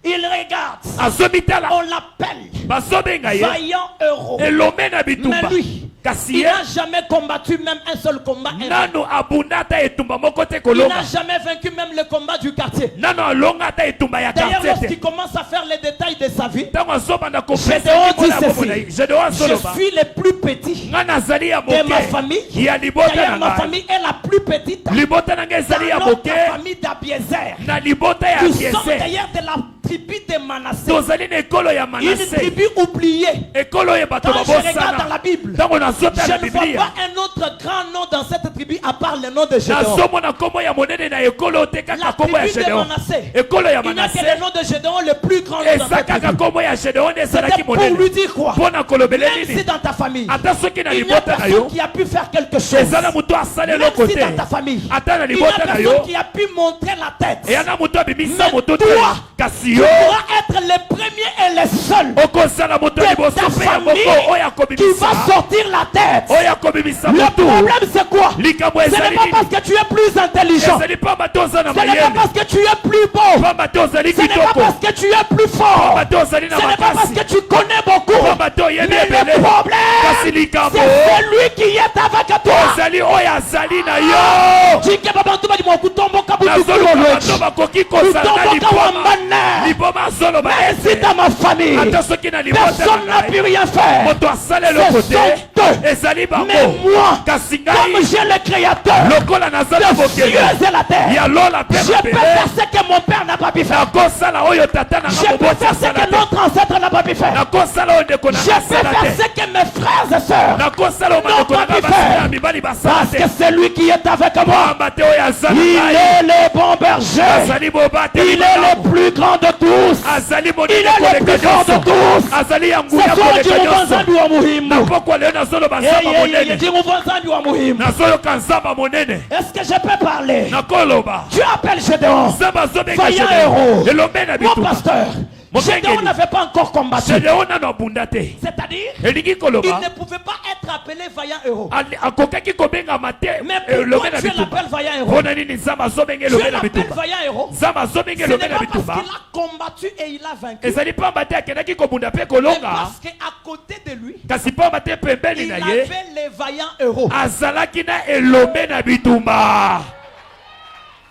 il regarde, azomitala on l'appelle bazobenga ye vaillant héros. elombe na Mais bitumba lui, kasi il ye n'a jamais combattu même un seul combat. nano abunda ata etumba moko te Il kolonga n'a jamais vaincu même le combat du quartier. nano alonga ata etumba ya D'ailleurs, quartier lorsqu'il te commence à faire les détails de sa vie, ntango azobanda Gédéon dit kopesa bombo na ye ceci: Gédéon je azoloba suis le plus petit nga nazali ya de ma moke famille. ya libota D'ailleurs, na ma ngai famille est la plus petite libota na ngai ezali ya dans moke notre famille d'Abiezer. na libota ya Nous sommes Abiezer d'ailleurs de la tribu de Manassé. tozali na ekolo ya Une Manassé, tribu oubliée. ekolo ya bato Quand je regarde dans babosana. la Bible, Ntango nazota je na ne vois Biblia, pas un autre grand nom dans cette tribu à part le nom de Gédéon. nazomona kombo ya monene na ekolo te La kaka kombo ya tribu de Gédéon. Manassé. Ekolo ya Il n'y a que Manassé le nom de Gédéon le plus grand nom dans eza cette kaka tribu. kombo ya Gédéon C'était ezalaki pour lui monene dire quoi? mpona kolobele Même si nini dans ta famille, ata soki na il n'y a libota na yo personne qui a pu faire quelque chose. eza na moto asali Même eloko si te dans ta famille, ata na il n'y a libota na yo personne qui a pu montrer la tête. eya na moto abimisa Mais moto te toi, kasi Tu yo pourras être le premier et le seul okosala moto de liboso ta mpe ya famille moko oyo qui va akobimisa sortir la tête. oyo akobimisa Le motu problème c'est quoi? likambo Ce n'est ezali pas parce nini que tu es plus intelligent. ezali pamba te oza na Ce n'est pas mayele parce que tu es plus beau. pamba te ozali Ce n'est pas kitoko parce que tu es plus fort. pamba te ozali na Ce n'est pas parce makasi que tu connais beaucoup. pamba te oyebi Mais le ebele problème, kasi likambo c'est celui qui est avec toi. ozali oyo azali na yo Jike baba ntuba di mokutomboka nazoluka butukulo bato bakoki kozala na Kutomboka liboma wambane. liboma azoloba Mais si ete dans ma famille, ata soki na libota personne na n'a pu ngai rien faire. moto asala eloko Ce sont te eux. ezali bango Mais moi, kasi comme ngai j'ai le créateur lokola naza na de cieux bokele et la terre, ya lola mpe je peux mabele faire ce que mon père n'a pas pu faire. nakosala oyo tata Je nanga peux moboti faire ce asala que te notre ancêtre n'a pas pu faire. nakosala oyo ndeko Je nanga peux asala faire ce te que mes frères et sœurs, nakosala oyo bandeko Non, nanga pas basi faire. na mibali basala parce te que c'est lui qui est avec moi. pamba te oyo aza na Il ngai est le bon berger. azali bobate Il est le plus grand de tous. azali Il monene est le koleka plus grand de nyonso tous. azali ya nguya Ce soir, koleka Dieu nyonso nzambi wa muhimu. na pokwa leo nazoloba nzamba monene Dieu nzambi wa muhimu. nazoyoka nzamba monene Est-ce que je peux parler? nakoloba Tu appelles Gédéon. nzamba azobenga Vaillant Gédéon héros. elombe na Mon bitumba pasteur, Mokengeli. Gédéon n'avait pas encore combattu. Gédéon nano abunda te C'est-à-dire, elingi il koloba ne pouvait pas être appelé vaillant héros. akokaki kobengama te Mais elombe pourquoi na Dieu bitumba l'appelle vaillant héros? mpona nini nzambe azobenga Dieu elombe na l'appelle bitumba vaillant héros. nzambe azobenga Ce n'est elombe na pas parce bitumba qu'il a combattu et il a vaincu. ezali pamba te akendaki kobunda mpe Mais kolonga parce qu'à côté de lui, kasi pamba te pembeni il na avait ye les vaillants héros. azalaki na elombe na bitumba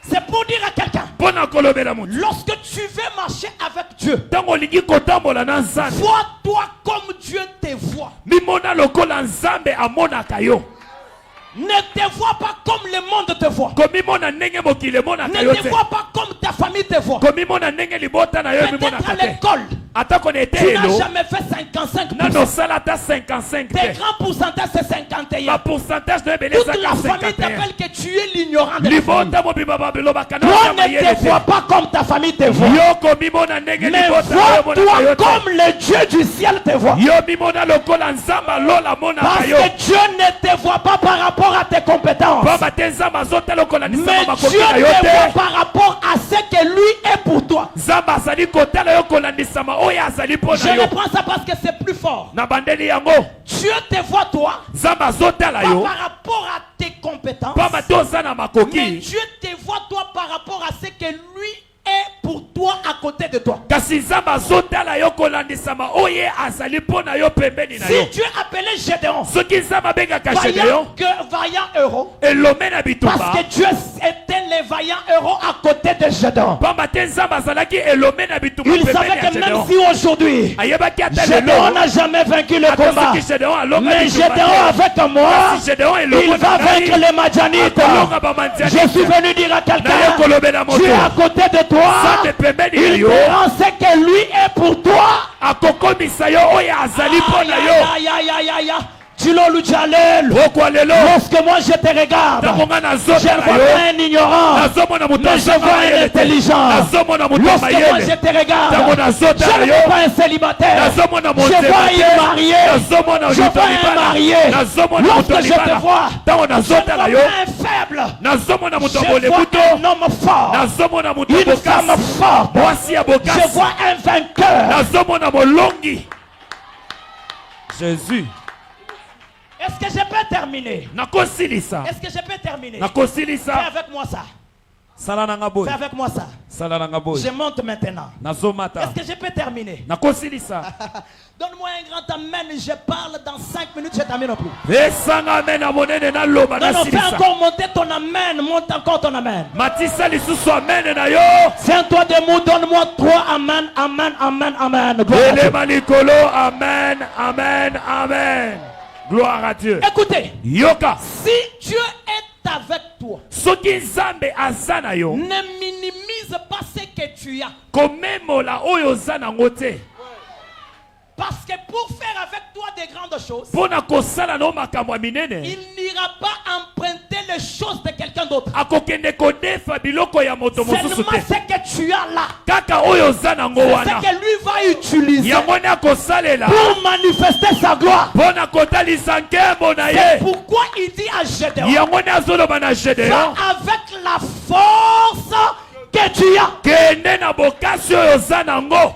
C'est pour dire à quelqu'un, mpona kolobela motu lorsque tu veux marcher avec Dieu, ntango olingi kotambola na nzambe vois-toi comme Dieu te voit. mimona lokola nzambe amonaka yo Ne te vois pas comme le monde te voit. komimona ndenge mokili emonaka Ne yo te te vois pas comme ta famille te voit. komimona ndenge libota na yo Peut-être emonaka à te l'école, atako na tu n'as eteyelo jamais fait 55%. nano osala ata 55 Tes te grands pourcentages, c'est 51. bapourcentage na ebele Toute ezaka la famille 51 t'appelle que tu es l'ignorant de la famille. libota mobimba babelobaka na Toi oza ne mayele te vois te pas comme ta famille te voit. yo komimona ndenge Mais libota na yo emonaka vois-toi yo te comme le Dieu du ciel te voit. yo mimona lokola nzambe alola amonaka Parce yo que Dieu ne te voit pas par rapport à tes compétences. pamba te nzambe azotala okolanisama Mais makoki Dieu na yo te voit te par rapport à ce que lui est pour toi. nzambe azali kotala yo kolandisama oyo azali mpo Je na yo reprends ça parce que c'est plus fort. na bandeli yango Dieu te voit toi nzambe azotala pas yo par rapport à tes compétences. pamba te oza na Mais makoki Dieu te voit toi par rapport à ce que lui est pour toi à côté de toi. kasi nzambe azotala yo kolandisama oyo azali mpo na yo pembeni na yo Si Dieu appelait Gédéon soki nzambe abengaka Gédéon vaillant héros, elombe na parce bitumba que Dieu était les vaillants héros à côté de Gédéon. pamba te nzambe azalaki elombe na bitumba Il savait pembeni ya que même Gédéon si aujourd'hui ayebaki ata Gédéon lelo n'a jamais vaincu le ata combat, soki Gédéon alonga mais bitumba Gédéon te avec moi, kasi Gédéon il elongo va na vaincre ngai les Madianites. akolonga Je suis bamandianite venu dire à naye quelqu'un, kolobela tu es moto à côté de toi, nzambe pembeni na il yo te rend ce que lui est pour toi. akokomisa yo oyo azali mpo na yo Aïe, aïe, aïe, aïe, aïe. Djilolu Jalel, pokwa lelo lorsque moi je te regarde, ntango nga je ne nazotala vois yo pas un ignorant, nazomona moto mais je azanga vois un mayele te intelligent. nazomona moto Lorsque moi je mayele te regarde, ntango je nazotala ne yo vois pas un célibataire, nazomona je vois monzema un te marié, nazomona je moto vois un libala marié. nazomona moto Lorsque je te libala vois, ntango je ne nazotala vois yo pas un faible, nazomona moto je bolebu vois to un homme fort, nazomona moto une femme bokasi forte, mwasi ya je bokasi vois un vainqueur. nazomona molongi Jésus Est-ce que je peux terminer? nakosilisa Est-ce que je peux terminer? Fais nakosilisa avec moi ça. sala nanga Fais boye avec moi ça. sala nanga boye Je monte maintenant. nazomata Est-ce que je peux terminer? nakosilisa Donne-moi un grand amen. Je parle dans 5 minutes. Je termine plus. esanga amen na monene naloba Non, non, fais nasilisa encore monter ton amen. Monte encore ton amen. matisa lisusu amen na yo Tiens-toi debout. Donne-moi 3 amen, amen, amen, amen. Gloire à Dieu. elema likolo amen amen amen gloire à Dieu Écoutez, yoka si Dieu est avec toi, soki nzambe aza na yo ne minimise pas ce que tu as. komemola oyo oza nango te. Parce que pour faire avec toi des grandes choses, Pona kosala no makambo minene. il n'ira pas emprunter les choses de quelqu'un d'autre. Akokende kodefa biloko ya moto mosusu Seulement te. ce que tu as là, Kaka oyo oza nango c'est wana. ce que lui va utiliser Yango ne akosalela. pour manifester sa gloire. Pona kotalisa nkembo na C'est ye. pourquoi il dit à Gédéon, Yango ne azoloba na va Gédéon. avec la force que tu as. Kende na bokasi oyo oza nango.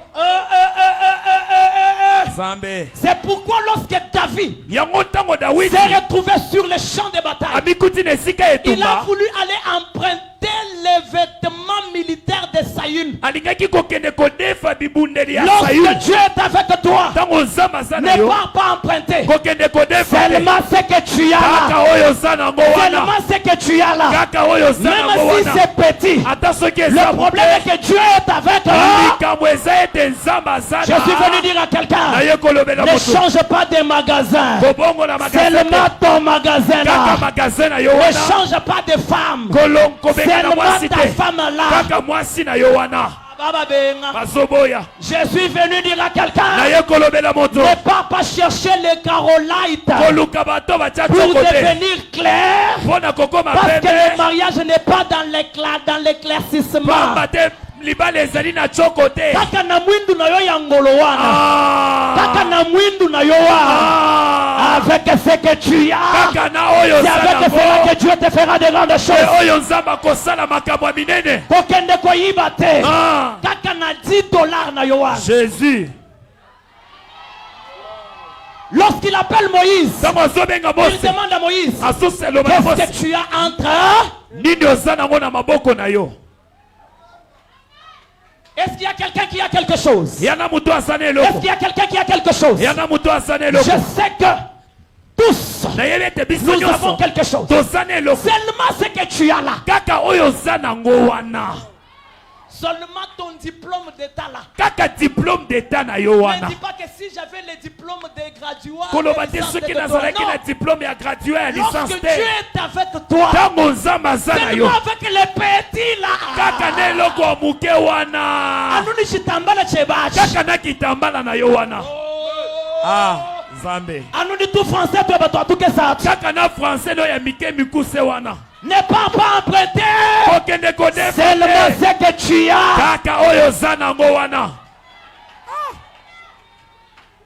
Zambe. C'est pourquoi lorsque David Yango ntango Dawidi s'est retrouvé sur le champ de bataille, amikuti na esika il a etumba. voulu aller emprunter les vêtements militaires de Saül. Alingaki kokende kodefa bibundeli ya Lorsque Sayuni. Dieu est avec toi, Ntango ozamba aza na ne yo. pars pas emprunter. Kokende kodefa te. Seulement ce que tu as Kaka là. oyo oza nango wana. Seulement ce que tu as là. Kaka oyo oza nango Même si wana. c'est petit, Ata soki eza le problème est que Dieu est avec toi. likambo eza ete nzambe aza Je suis venu dire à quelqu'un, naye kolobela ne moto change pas de magasin. kobongola magasin Seulement te. ton magasin Kaka là. magasin na yo Ne wana change pas de femme. kobenga na Seulement mwasi ta te. femme là. Kaka mwasi na yo wana Baba Benga. bazoboya Je suis venu dire à quelqu'un, naye kolobela moto ne pars pas chercher les carolites koluka bato batya pour toko te devenir clair. mpona kokoma Parce que le pembe mariage n'est pas dans l'éclaircissement. pamba te libala ezali na tshoko te. Kaka na mwindu na yo ya ngolo wana. Kaka Ah. na mwindu na yo wana. Ah. Avec ce que tu as, Kaka na oyo c'est avec oza cela nango. que Dieu te fera de grandes E choses. oyo nzambe akosala makambo ya minene. Kokende koyiba te. Ah. Kaka na $10 na yo wana. Jésus Lorsqu'il appelle Moïse, ntango azobenga il Mose demande à Moïse, azoseloba na qu'est-ce Mose que tu as entre? nini oza nango na maboko na yo. Est-ce qu'il y a quelqu'un qui a quelque chose? yana moto aza na Est-ce eloko qu'il y a quelqu'un qui a quelque chose? yana moto aza na Je eloko sais que tous, nayebi ete biso nous avons nyonso quelque chose. toza na eloko Seulement ce que tu as là. kaka oyo oza nango wana. Seulement ton diplôme d'état là. Kaka diplôme d'état na yo Ne wana. dis pas que si j'avais le diplôme de graduat, koloba de te licence soki de nazalaki doctorat, na diplôme ya gradué ya non. licence Lorsque Dieu te est avec toi, ntango nzambe aza na yo seulement avec les petits là. kaka na eloko ya moke wana Anuni chitambala chebachi. kaka na kitambala na yo wana. Ah, nzambe Anuni tout français toi toi tout que ça. kaka na français no ya mike mikuse wana Ne pars pas emprunter. kokende kodefa Seulement te. ce que tu as. kaka oyo oza nango wana.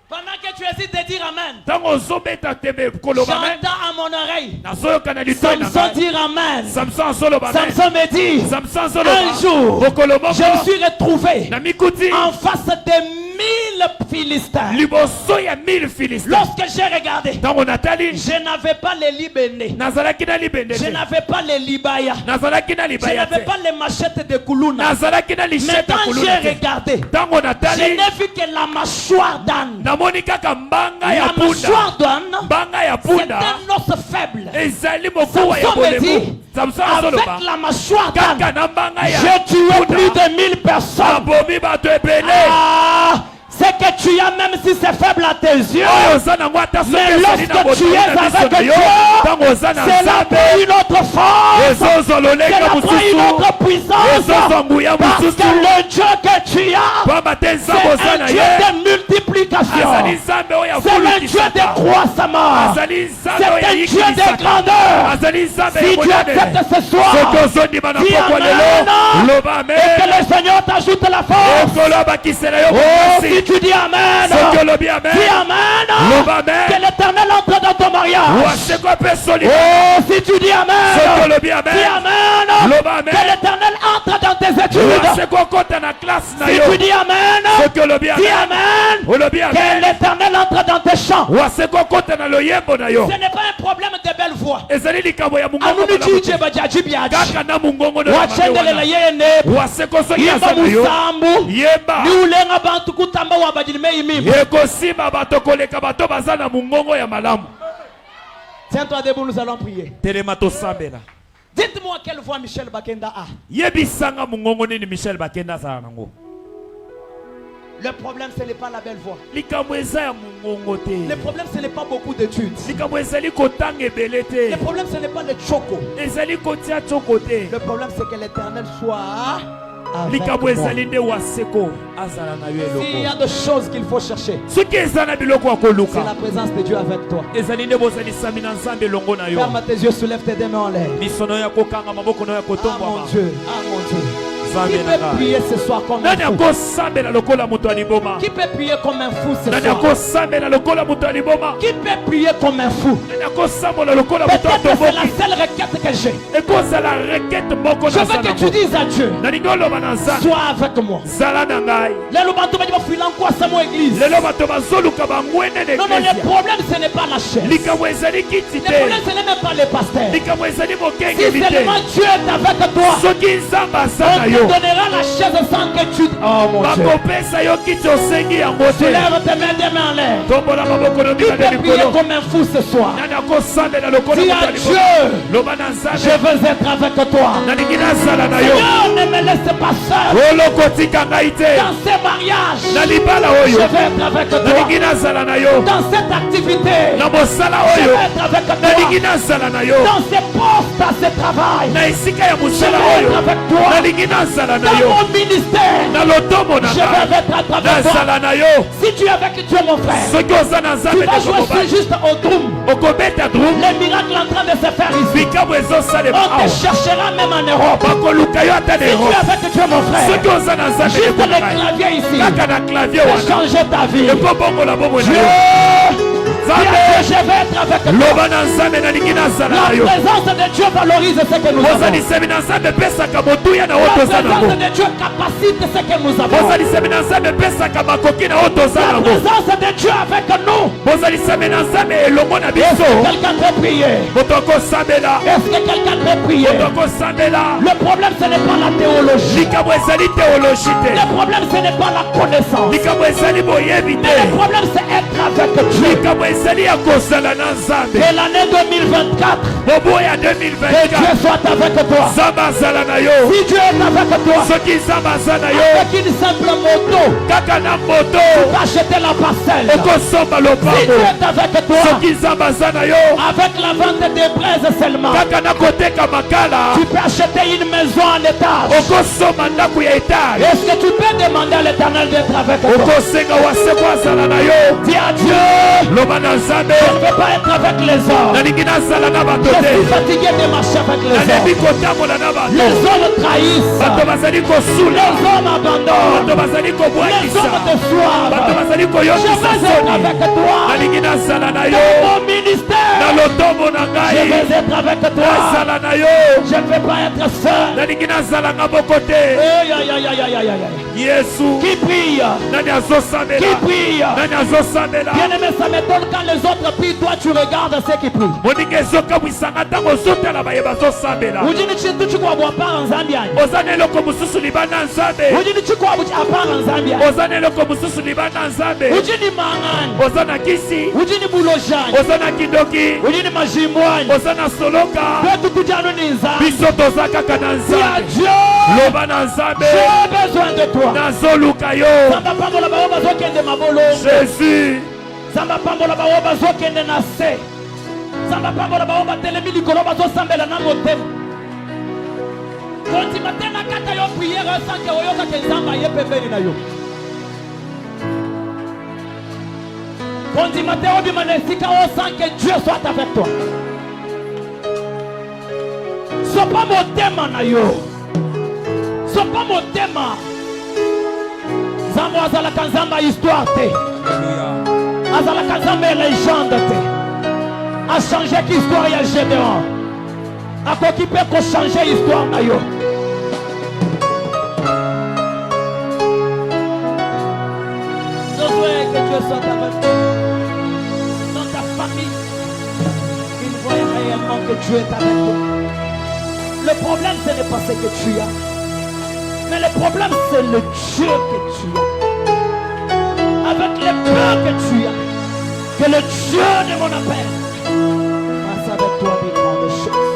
Pendant que tu hésites de dire Amen, ntango ozobeta tembe koloba amen j'entends à mon oreille nazoyoka litoi na Samson ngai. dire Amen. samson azoloba amen. Samson me dit, samson un azoloba jour, mokolo je me moko suis retrouvé na mikuti en face de 1000 Philistins. liboso ya 1000 Philistins. Lorsque j'ai regardé, ntango natali je n'avais pas les Libénés. nazalaki na libende Je te n'avais pas les Libaya. nazalaki na Je libaya n'avais te pas les machettes de Koulouna. nazalaki na Mais lisheta quand kuluna j'ai te regardé, ntango je natali n'ai vu que la mâchoire d'âne. namoni kaka mbanga ya La punda mâchoire d'âne, mbanga ya c'est punda un os faible. ezali mokuwa ya Samson me bolemu dit, samson avec azoloba la mâchoire kaka d'âne, na mbanga ya j'ai tué plus punda de 1000 personnes. abomi bato ebele Ah, c'est que tu as, même si c'est faible à tes yeux, oyo oza nango ata soki mais ezali na lorsque tu botoyi es na miso avec na yo Dieu, ntango oza na c'est là nzambe pour une autre force, ezozwa c'est lolenge là pour une mosusu autre puissance, ezozwa nguya parce mosusu que le Dieu que tu as, pamba te nzambe c'est oza un na Dieu ye de multiplication, azali nzambe oyo c'est un Dieu de afulukisaka croissement, azali c'est nzambe oyo un Dieu de ayikilisaka grandeur. azali nzambe Si ya tu monene acceptes ce soir, soki ozondima na dis pokwa Amen, lelo loba et que amen le Seigneur t'ajoute la force. ekolo abakisela yo Oh, si makasi tu dis Amen, soki olobi amen dis Amen, loba que amen l'Éternel entre dans ton mariage. waseko mpe soli Oh, si tu dis soki Amen, olobi dis amen Amen, loba que amen l'Éternel entre dans tes études. waseko okota na klase na Si yo tu dis Amen, soki olobi dis amen Amen, olobi que amen l'Éternel entre dans tes champs. waseko okota na loyembo na yo Ce n'est pas un problème de belle voix. ezali likambo ya mongongo Anuni malamu te. chije bajaji biaji. kaka na mongongo na Wachendele na yeye ne. waseko soki Yemba aza na yo musambu. yeba Ni ulenga bantu kutamba wabajilime imimi. ekosima bato koleka bato baza na mongongo ya malamu. Tiens-toi debout, nous allons prier. telema tosambela Dites-moi quelle voix Michel Bakenda a. yebisanga mongongo nini michel bakenda azala nango. Le problème, ce n'est pas la belle voix. likambo eza ya mongongo te Le problème, ce n'est pas beaucoup d'études. likambo ezali kotanga ebele te Le problème, ce n'est pas le choco. ezali kotia tshoko te Le problème, c'est que l'Éternel soit avec likambo moi. ezali nde waseko azala na yo S'il y a eloko des choses qu'il faut chercher, soki eza na biloko ya c'est koluka la présence de Dieu avec toi. ezali nde bozalisami na nzambe elongo na yo Ferme tes yeux, soulève tes deux mains en l'air. misono ya kokanga maboko na yo ya Ah mon kotombwama Dieu, ah mon Dieu. Qui nzambe na peut ngai prier ce soir comme un nani fou? akosambela lokola moto ya liboma Qui peut prier comme un fou ce nani soir? akosambela lokola moto ya liboma Qui peut prier comme un fou? nani akosambola lokola moto ya Peut-être que c'est la toboki seule requête que j'ai. ekozala rekete moko Je na veux que tu zanango dises à Dieu, nalingi oloba na nzambe sois avec moi. zala na ngai Lelo bato badi bafila kwa samo église. lelo bato bazoluka bangwene na Non, non, le eklesia problème ce n'est pas la chaise. likambo ezali kiti Le te problème ce n'est même pas les pasteurs. likambo ezali Si mokengeli seulement te Dieu est avec toi, soki nzambe aza on na te yo donnera la chaise sans que tu... Oh mon Dieu. bakopesa yo kiti osengi yango te Soulève tes mains, des mains en l'air. tombola maboko no Qui mika peut de prier likolo comme un fou ce soir? nani akosambela lokola Dis moto à ya liboma Dieu, loba na je nzambe veux être avec toi. nalingi nazala na yo Seigneur, ne me laisse pas seul olokotika ngai te dans ces mariages. na libala Je oyo veux être avec toi. nalingi nazala na yo Dans cette activité, na mosala je oyo veux être avec nalingi toi. nazala na yo Dans ces postes, à ce travail, na esika ya je mosala veux oyo être avec toi. nalingi nazala na Dans yo mon ministère, na lotomo na je veux ngai être avec toi. nazala na yo Si tu es avec Dieu, mon frère, soki oza na tu nzambe vas ndeko jouer mobali juste au drum. okobeta drum Les miracles en train de se faire ici. bikambo ezosalema On te awa cherchera même en Europe. bakoluka yo ata na Si tu es Europe avec Dieu, mon frère, soki oza na nzambe juste ndeko le na ngai clavier ici kaka na clavier peut wana changer ta vie. ekobongola bomoi na Dieu, yo dis à nzambe Dieu, je vais être avec toi. loba na nzambe nalingi nazala La na yo présence de Dieu valorise ce que nous avons. ozalisemi na nzambe epesaka motuya na La oyo toza nango présence de Dieu capacite ce que nous avons. ozalisemi na nzambe epesaka makoki na oyo toza La nango présence de Dieu avec nous. bozalisemi na nzambe elongo na Est-ce biso que quelqu'un peut prier? moto akosambela Est-ce que quelqu'un peut prier? moto akosambela Le problème, ce n'est pas la théologie. likambo ezali teologie te Le problème, ce n'est pas la connaissance. likambo ezali boyebi Mais te le problème, c'est être avec Dieu. likambo ezali ya kozala na nzambe Et l'année 2024, mobu ya que Dieu 2024 soit avec toi. nzambe azala na yo Si Dieu est avec toi, soki nzambe aza na yo avec une simple moto, kaka na moto tu vas acheter la parcelle. okosomba Si lopango Dieu est avec toi, soki nzambe aza na yo avec la vente des braises seulement, kaka na koteka makala tu peux acheter une maison en étage. okosomba ndako ya etage Est-ce que tu peux demander à l'Éternel d'être avec toi? okosenga waseko azala na yo Dis à Dieu, loba na nzambe je ne veux pas être avec les hommes. nalingi nazala na bato Je suis te fatigué de marcher avec les nalebi hommes. kotambola na Les bato hommes trahissent. bato bazali kosula Les hommes abandonnent. bato bazali Les kobwakisa hommes bato déçoivent. bazali Je koyokisa veux être soni avec toi. nalingi nazala na yo Dans mon na ministère, lotombo na je ngai veux être avec toi. nazala na yo Je ne veux pas être seul. nalingi nazalanga moko te Aïe, aïe, aïe, aïe, aïe, aïe, aïe. yesu Qui prie? nani Qui azosambela prie? nani azosambela Bien-aimé, ça m'étonne quand les autres prient, toi tu regardes ceux qui prient. moninga ezokamwisanga ntango ozotala baye bazosambela Ujini chintu chikuwa para Zambia. oza na eloko mosusu libanda nzambe Ujini chikuwa para Zambia. oza na eloko mosusu libanda nzambe Ujini mangani. oza na kisi Ujini bulojani. oza na kindoki Ujini majimbwani. oza na soloka Kwetu kujanu ni Nzambi. biso toza kaka na Dis à nzambe Dieu, loba na nzambe j'ai besoin de toi. nazoluka yo Zamba pambola baoba zokende mabolo. jésus Zamba pambola baoba zokende na se. Zamba pambola baoba telemi likolo bazosambela na motema. Kontima tena kata yo prière sans que oyoka ke Nzamba ye pembeni na yo. Kontima te obima na esika o sans que Dieu soit avec toi. Sopa motema na yo. Sopa motema. Nzambe azalaka Nzambe ya histoire te. Azalaka Nzambe ya légende te. A changé l'histoire ya Gédéon. Akoki pe ko changer histoire na yo. Je souhaite que Dieu soit avec toi. Dans ta famille, il voit réellement que Dieu est avec toi. Le problème, ce n'est pas ce que tu as. Mais le problème, c'est le Dieu que tu as. Avec le peur que tu as. Que le Dieu de mon appel fasse avec toi des grandes choses.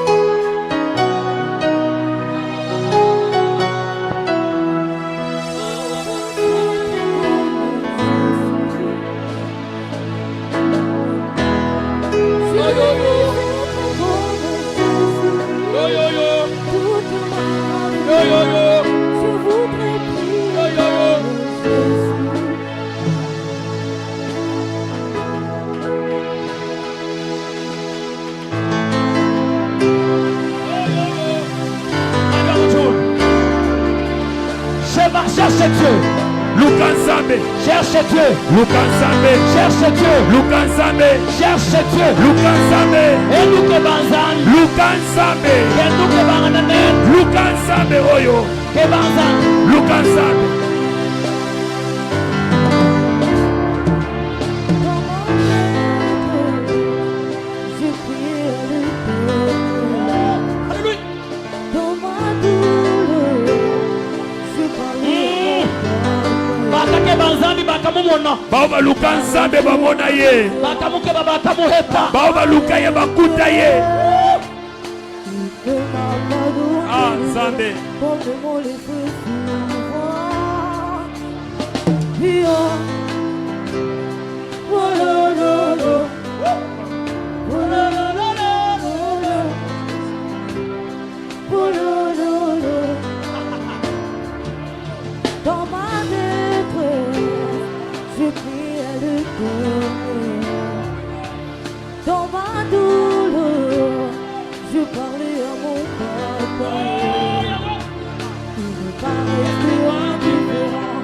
Cherche Dieu. Lukanzambe. Cherche Dieu. Lukanzambe. Cherche Dieu. Lukanzambe. Et nous que banzan. Lukanzambe. Et nous que banananen. Lukanzambe oyo. Que banzan. Lukanzambe. Baoba Lukanzambe bamona ye. Baoba luka ye bakuta ye. Ah, Nzambe. Dans ma détresse, je prie à l'Éternel. Dans ma douleur, je parlais à mon papa. Il me paraissait indifférent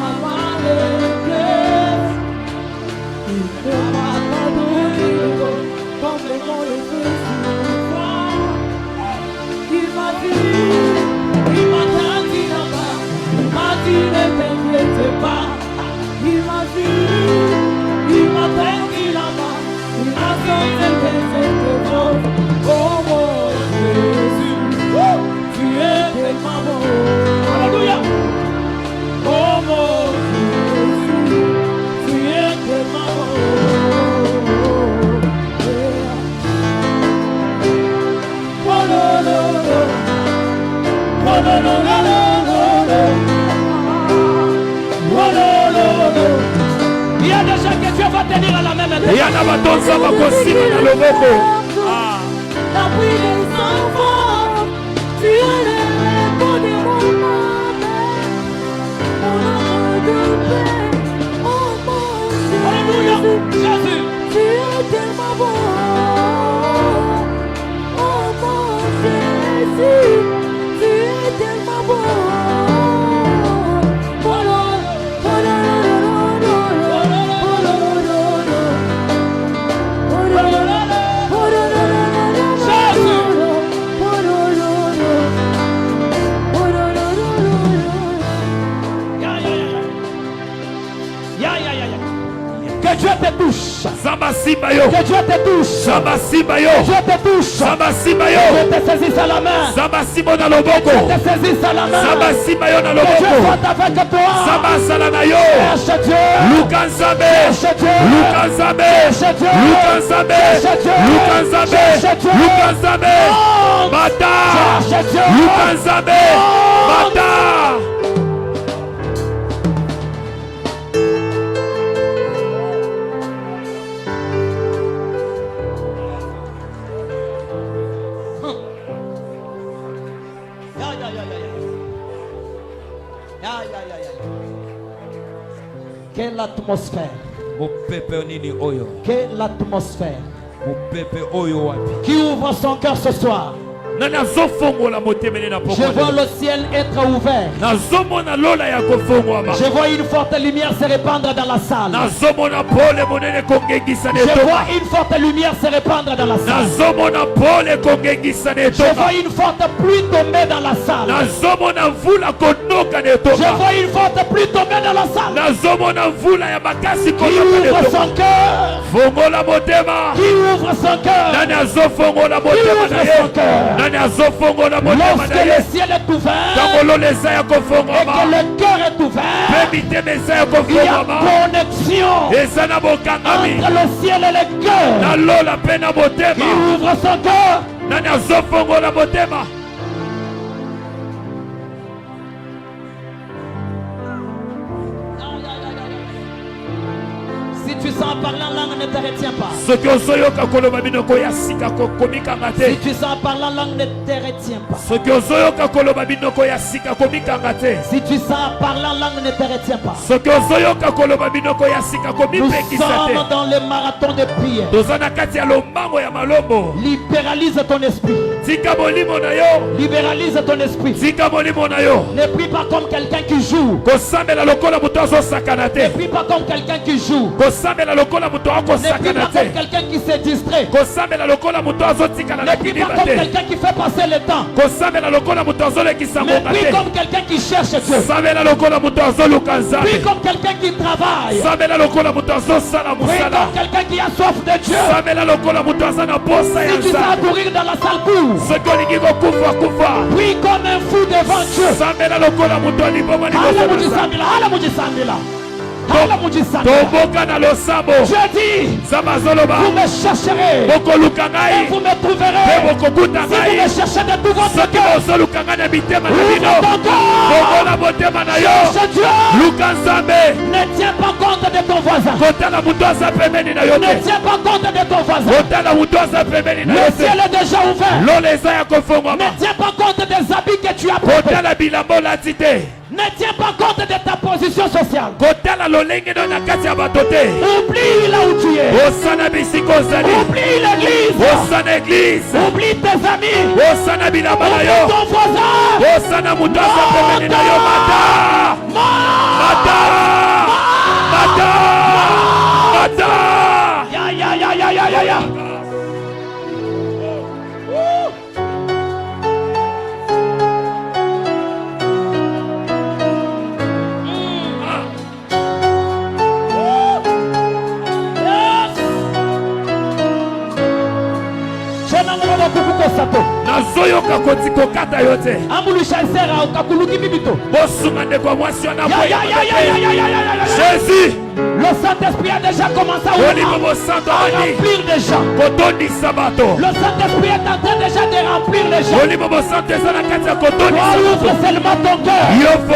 à ma détresse. Il ne m'a pas donné complètement le feu sur moi. Il m'a dit, il m'a dit là-bas. Il m'a dit ne t'inquiète pas. Il m'a dit, il m'a dit là-bas. Il m'a dit ne t'inquiète pas. Oh mon Jésus, tu es tellement bon. Alléluia. Oh mon Jésus, tu es tellement bon. Oh no no no. Oh no no no no. Il y a des gens que Dieu va tenir à la même étape. Il y a des gens qui vont tenir à la même étape. La pluie des enfants, tu es le repos de mon âme, mon âme de paix, oh mon Dieu. Alléluia, Jésus. Tu es tellement bon, oh mon Jésus, tu es tellement bon. Que Dieu te touche. Zamba Sibayo. Que Dieu te touche. Zamba Sibayo. Que Dieu te touche. Zamba Sibayo. Que Dieu te saisisse à la main. Zamba Sibo na loboko. Que Dieu te saisisse à la main. Zamba Sibayo na Que Dieu loboko. soit avec toi. Zamba Salanayo. Cherche Dieu. Lukanzambe. Cherche Dieu. Lukanzambe. Cherche Dieu. Lukanzambe. Cherche Dieu. Lukanzambe. Cherche Dieu. Lukanzambe. Bata. Cherche Dieu. Lukanzambe. Bata. Quelle atmosphère. Oyo. Quelle atmosphère. Oyo. Qui ouvre son cœur ce soir. Je vois le ciel être ouvert. Je vois une forte lumière se répandre dans la salle. Je vois une forte lumière se répandre dans la salle. Je vois une forte pluie tomber dans la salle. Je vois une forte pluie tomber dans la salle. Qui ouvre son cœur. Qui ouvre son cœur. Qui ouvre son cœur. Lorsque le ciel est ouvert et que le cœur est ouvert, il y a connexion entre le ciel et le cœur. Il ouvre son cœur. Si tu sens parler en langue, ne te retiens pas. Ce que ozoyoka koloba binoko ya sika komikanga te. Si tu sens parler en langue, ne te retiens pas. Ce que ozoyoka koloba binoko ya sika komikanga te. Si tu sens parler en langue, ne te retiens pas. Ce que ozoyoka koloba binoko ya sika Nous komipekisa te. sommes dans le marathon de prière. Tozana kati ya lombango ya malombo. Libéralise ton esprit. Tika molimo na yo. Libéralise ton esprit. Tika molimo na yo. Ne prie pas comme quelqu'un qui joue. Kosambela lokola muto azosakana Ne te. prie pas comme quelqu'un qui joue. Kosambela lokola muto Ne prie akosakana pas comme te. quelqu'un qui se distrait. Kosambela lokola muto azotikana Ne na prie pas kiniba comme te. quelqu'un qui fait passer le temps. Kosambela lokola muto azolekisa Mais ngonga prie te. comme quelqu'un qui cherche Dieu. Sambela lokola muto azoluka Prie nzambe. comme quelqu'un qui travaille. Sambela lokola muto azosala Prie mosala. comme quelqu'un qui a soif de Dieu. Sambela lokola muto aza na posa ya Si tu vas nzambe. courir dans la salle cour, Soki olingi kokufa kufa. prie comme un fou devant Dieu. Sambela lokola muto aliboma Hala liboso na nzambe. mujisambila, hala mujisambila. Hala mujisambila. Toboka na losambo. Je dis, Nzambe azoloba. vous me chercherez Bokoluka et ngai. vous me Mpe trouverez. bokokuta Si vous ngai. me cherchez de tout votre Soki cœur, bozoluka ngai na bitema na ouvre bino. ton cœur. Bokola motema na yo. Cherche Dieu. Luka nzambe. Ne tiens pas compte de ton voisin. Kotala mutu aza pembeni na yo Ne te. tiens pas compte de ton voisin. Kotala mutu aza pembeni na yo Le te. ciel est déjà ouvert. Lola eza ya kofongwama. Ne tiens pas compte des habits que tu as portés. Kotala bilamba olati te. Ne tiens pas compte de ta position sociale. Kotala lolenge no na kati ya bato te. Oublie là où tu es. Osana bisika ozali. Oublie l'église. Osana eglise. Oublie tes amis. Osana bilamba na Oublie yo. ton voisin. Osana mutu aza pembeni na yo. Mata. Mata. Mata. Mata. Ya, ya, ya, ya, ya, ya, ya. nazoyoka koti kokata yo te. Bosunga ndeko mwasi wana boya. Jésus. Le Saint-Esprit a déjà commencé à remplir des gens. Le Saint-Esprit est en train déjà de remplir les gens. Toi, ouvre seulement ton cœur. Ouvre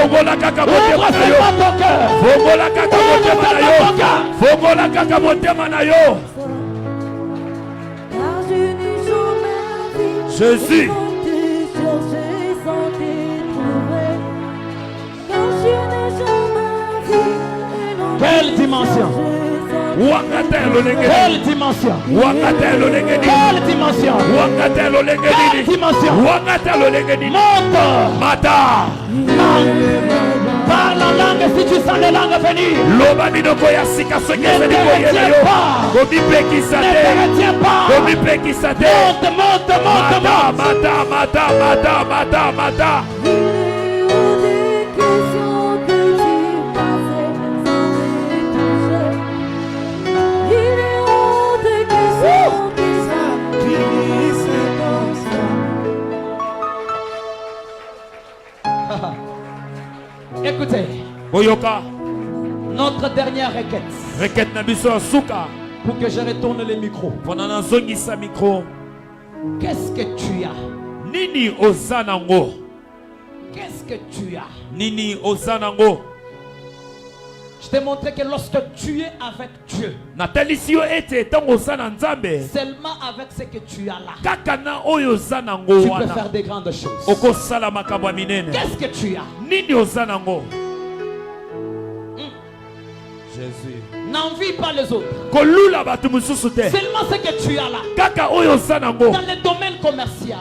seulement ton cœur. Fongola kaka motema na yo. Car je n'ai jamais vu Jésus. te chercher sans te trouver. Car je n'ai jamais vu un homme Quelle dimension? Wangata lolenge. Quelle dimension? Wangata lolenge ni. Quelle dimension? Wangata lolenge Quelle ni. dimension? Wangata lolenge ni. Monte. Mata. Parle en langue si tu sens les langues venir. Loba minoko ya sika soki Ne ezali te koyela retiens yo. pas. Komipekisa Ne te te. retiens pas. Komipekisa te. Monte, monte, monte, Mata, monte. mata, mata, mata, mata, mata. Il est hors des questions que tu passais sans les toucher. Il est hors des questions que ça finisse comme ça. Écoutez, Boyoka. notre dernière requête Requête na biso ya suka. pour que je retourne les micros. Pona nazongisa micro. Qu'est-ce que tu as? Nini oza nango? Qu'est-ce que tu as? Nini oza nango? Je t'ai montré que lorsque tu es avec Dieu, Natalisi yo ete tango oza na Nzambe. seulement avec ce que tu as là, Kaka na oyo oza nango tu peux wana. faire des grandes choses. Okosala makambo ya minene. Qu'est-ce que tu as? Nini oza nango? Jésus. N'envie pas les autres. Kolula bato mususu te. Seulement ce que tu as là, Kaka oyo oza nango. dans le domaine commercial,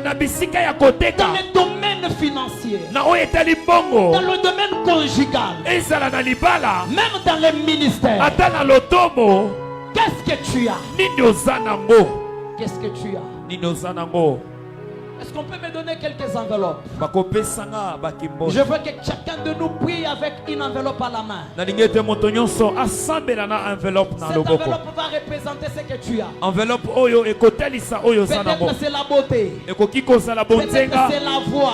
Na bisika ya koteka. dans le domaine financier, Na oyo etali mbongo. dans le domaine conjugal, Ezala na libala. même dans les ministères. Ata na lotomo. Qu'est-ce que tu as? Nini oza nango? Qu'est-ce que tu as? Nini oza nango? Est-ce qu'on peut me donner quelques enveloppes? Bakopesanga bakimbo. Je veux que chacun de nous prie avec une enveloppe à la main. Nalingi ete moto nyonso asambela na enveloppe na Cette loboko. enveloppe va représenter ce que tu as. Enveloppe oyo ekotelisa oyo oza nango. Peut-être c'est la beauté. Ekoki kozala Peut-être bonzenga. c'est la voix.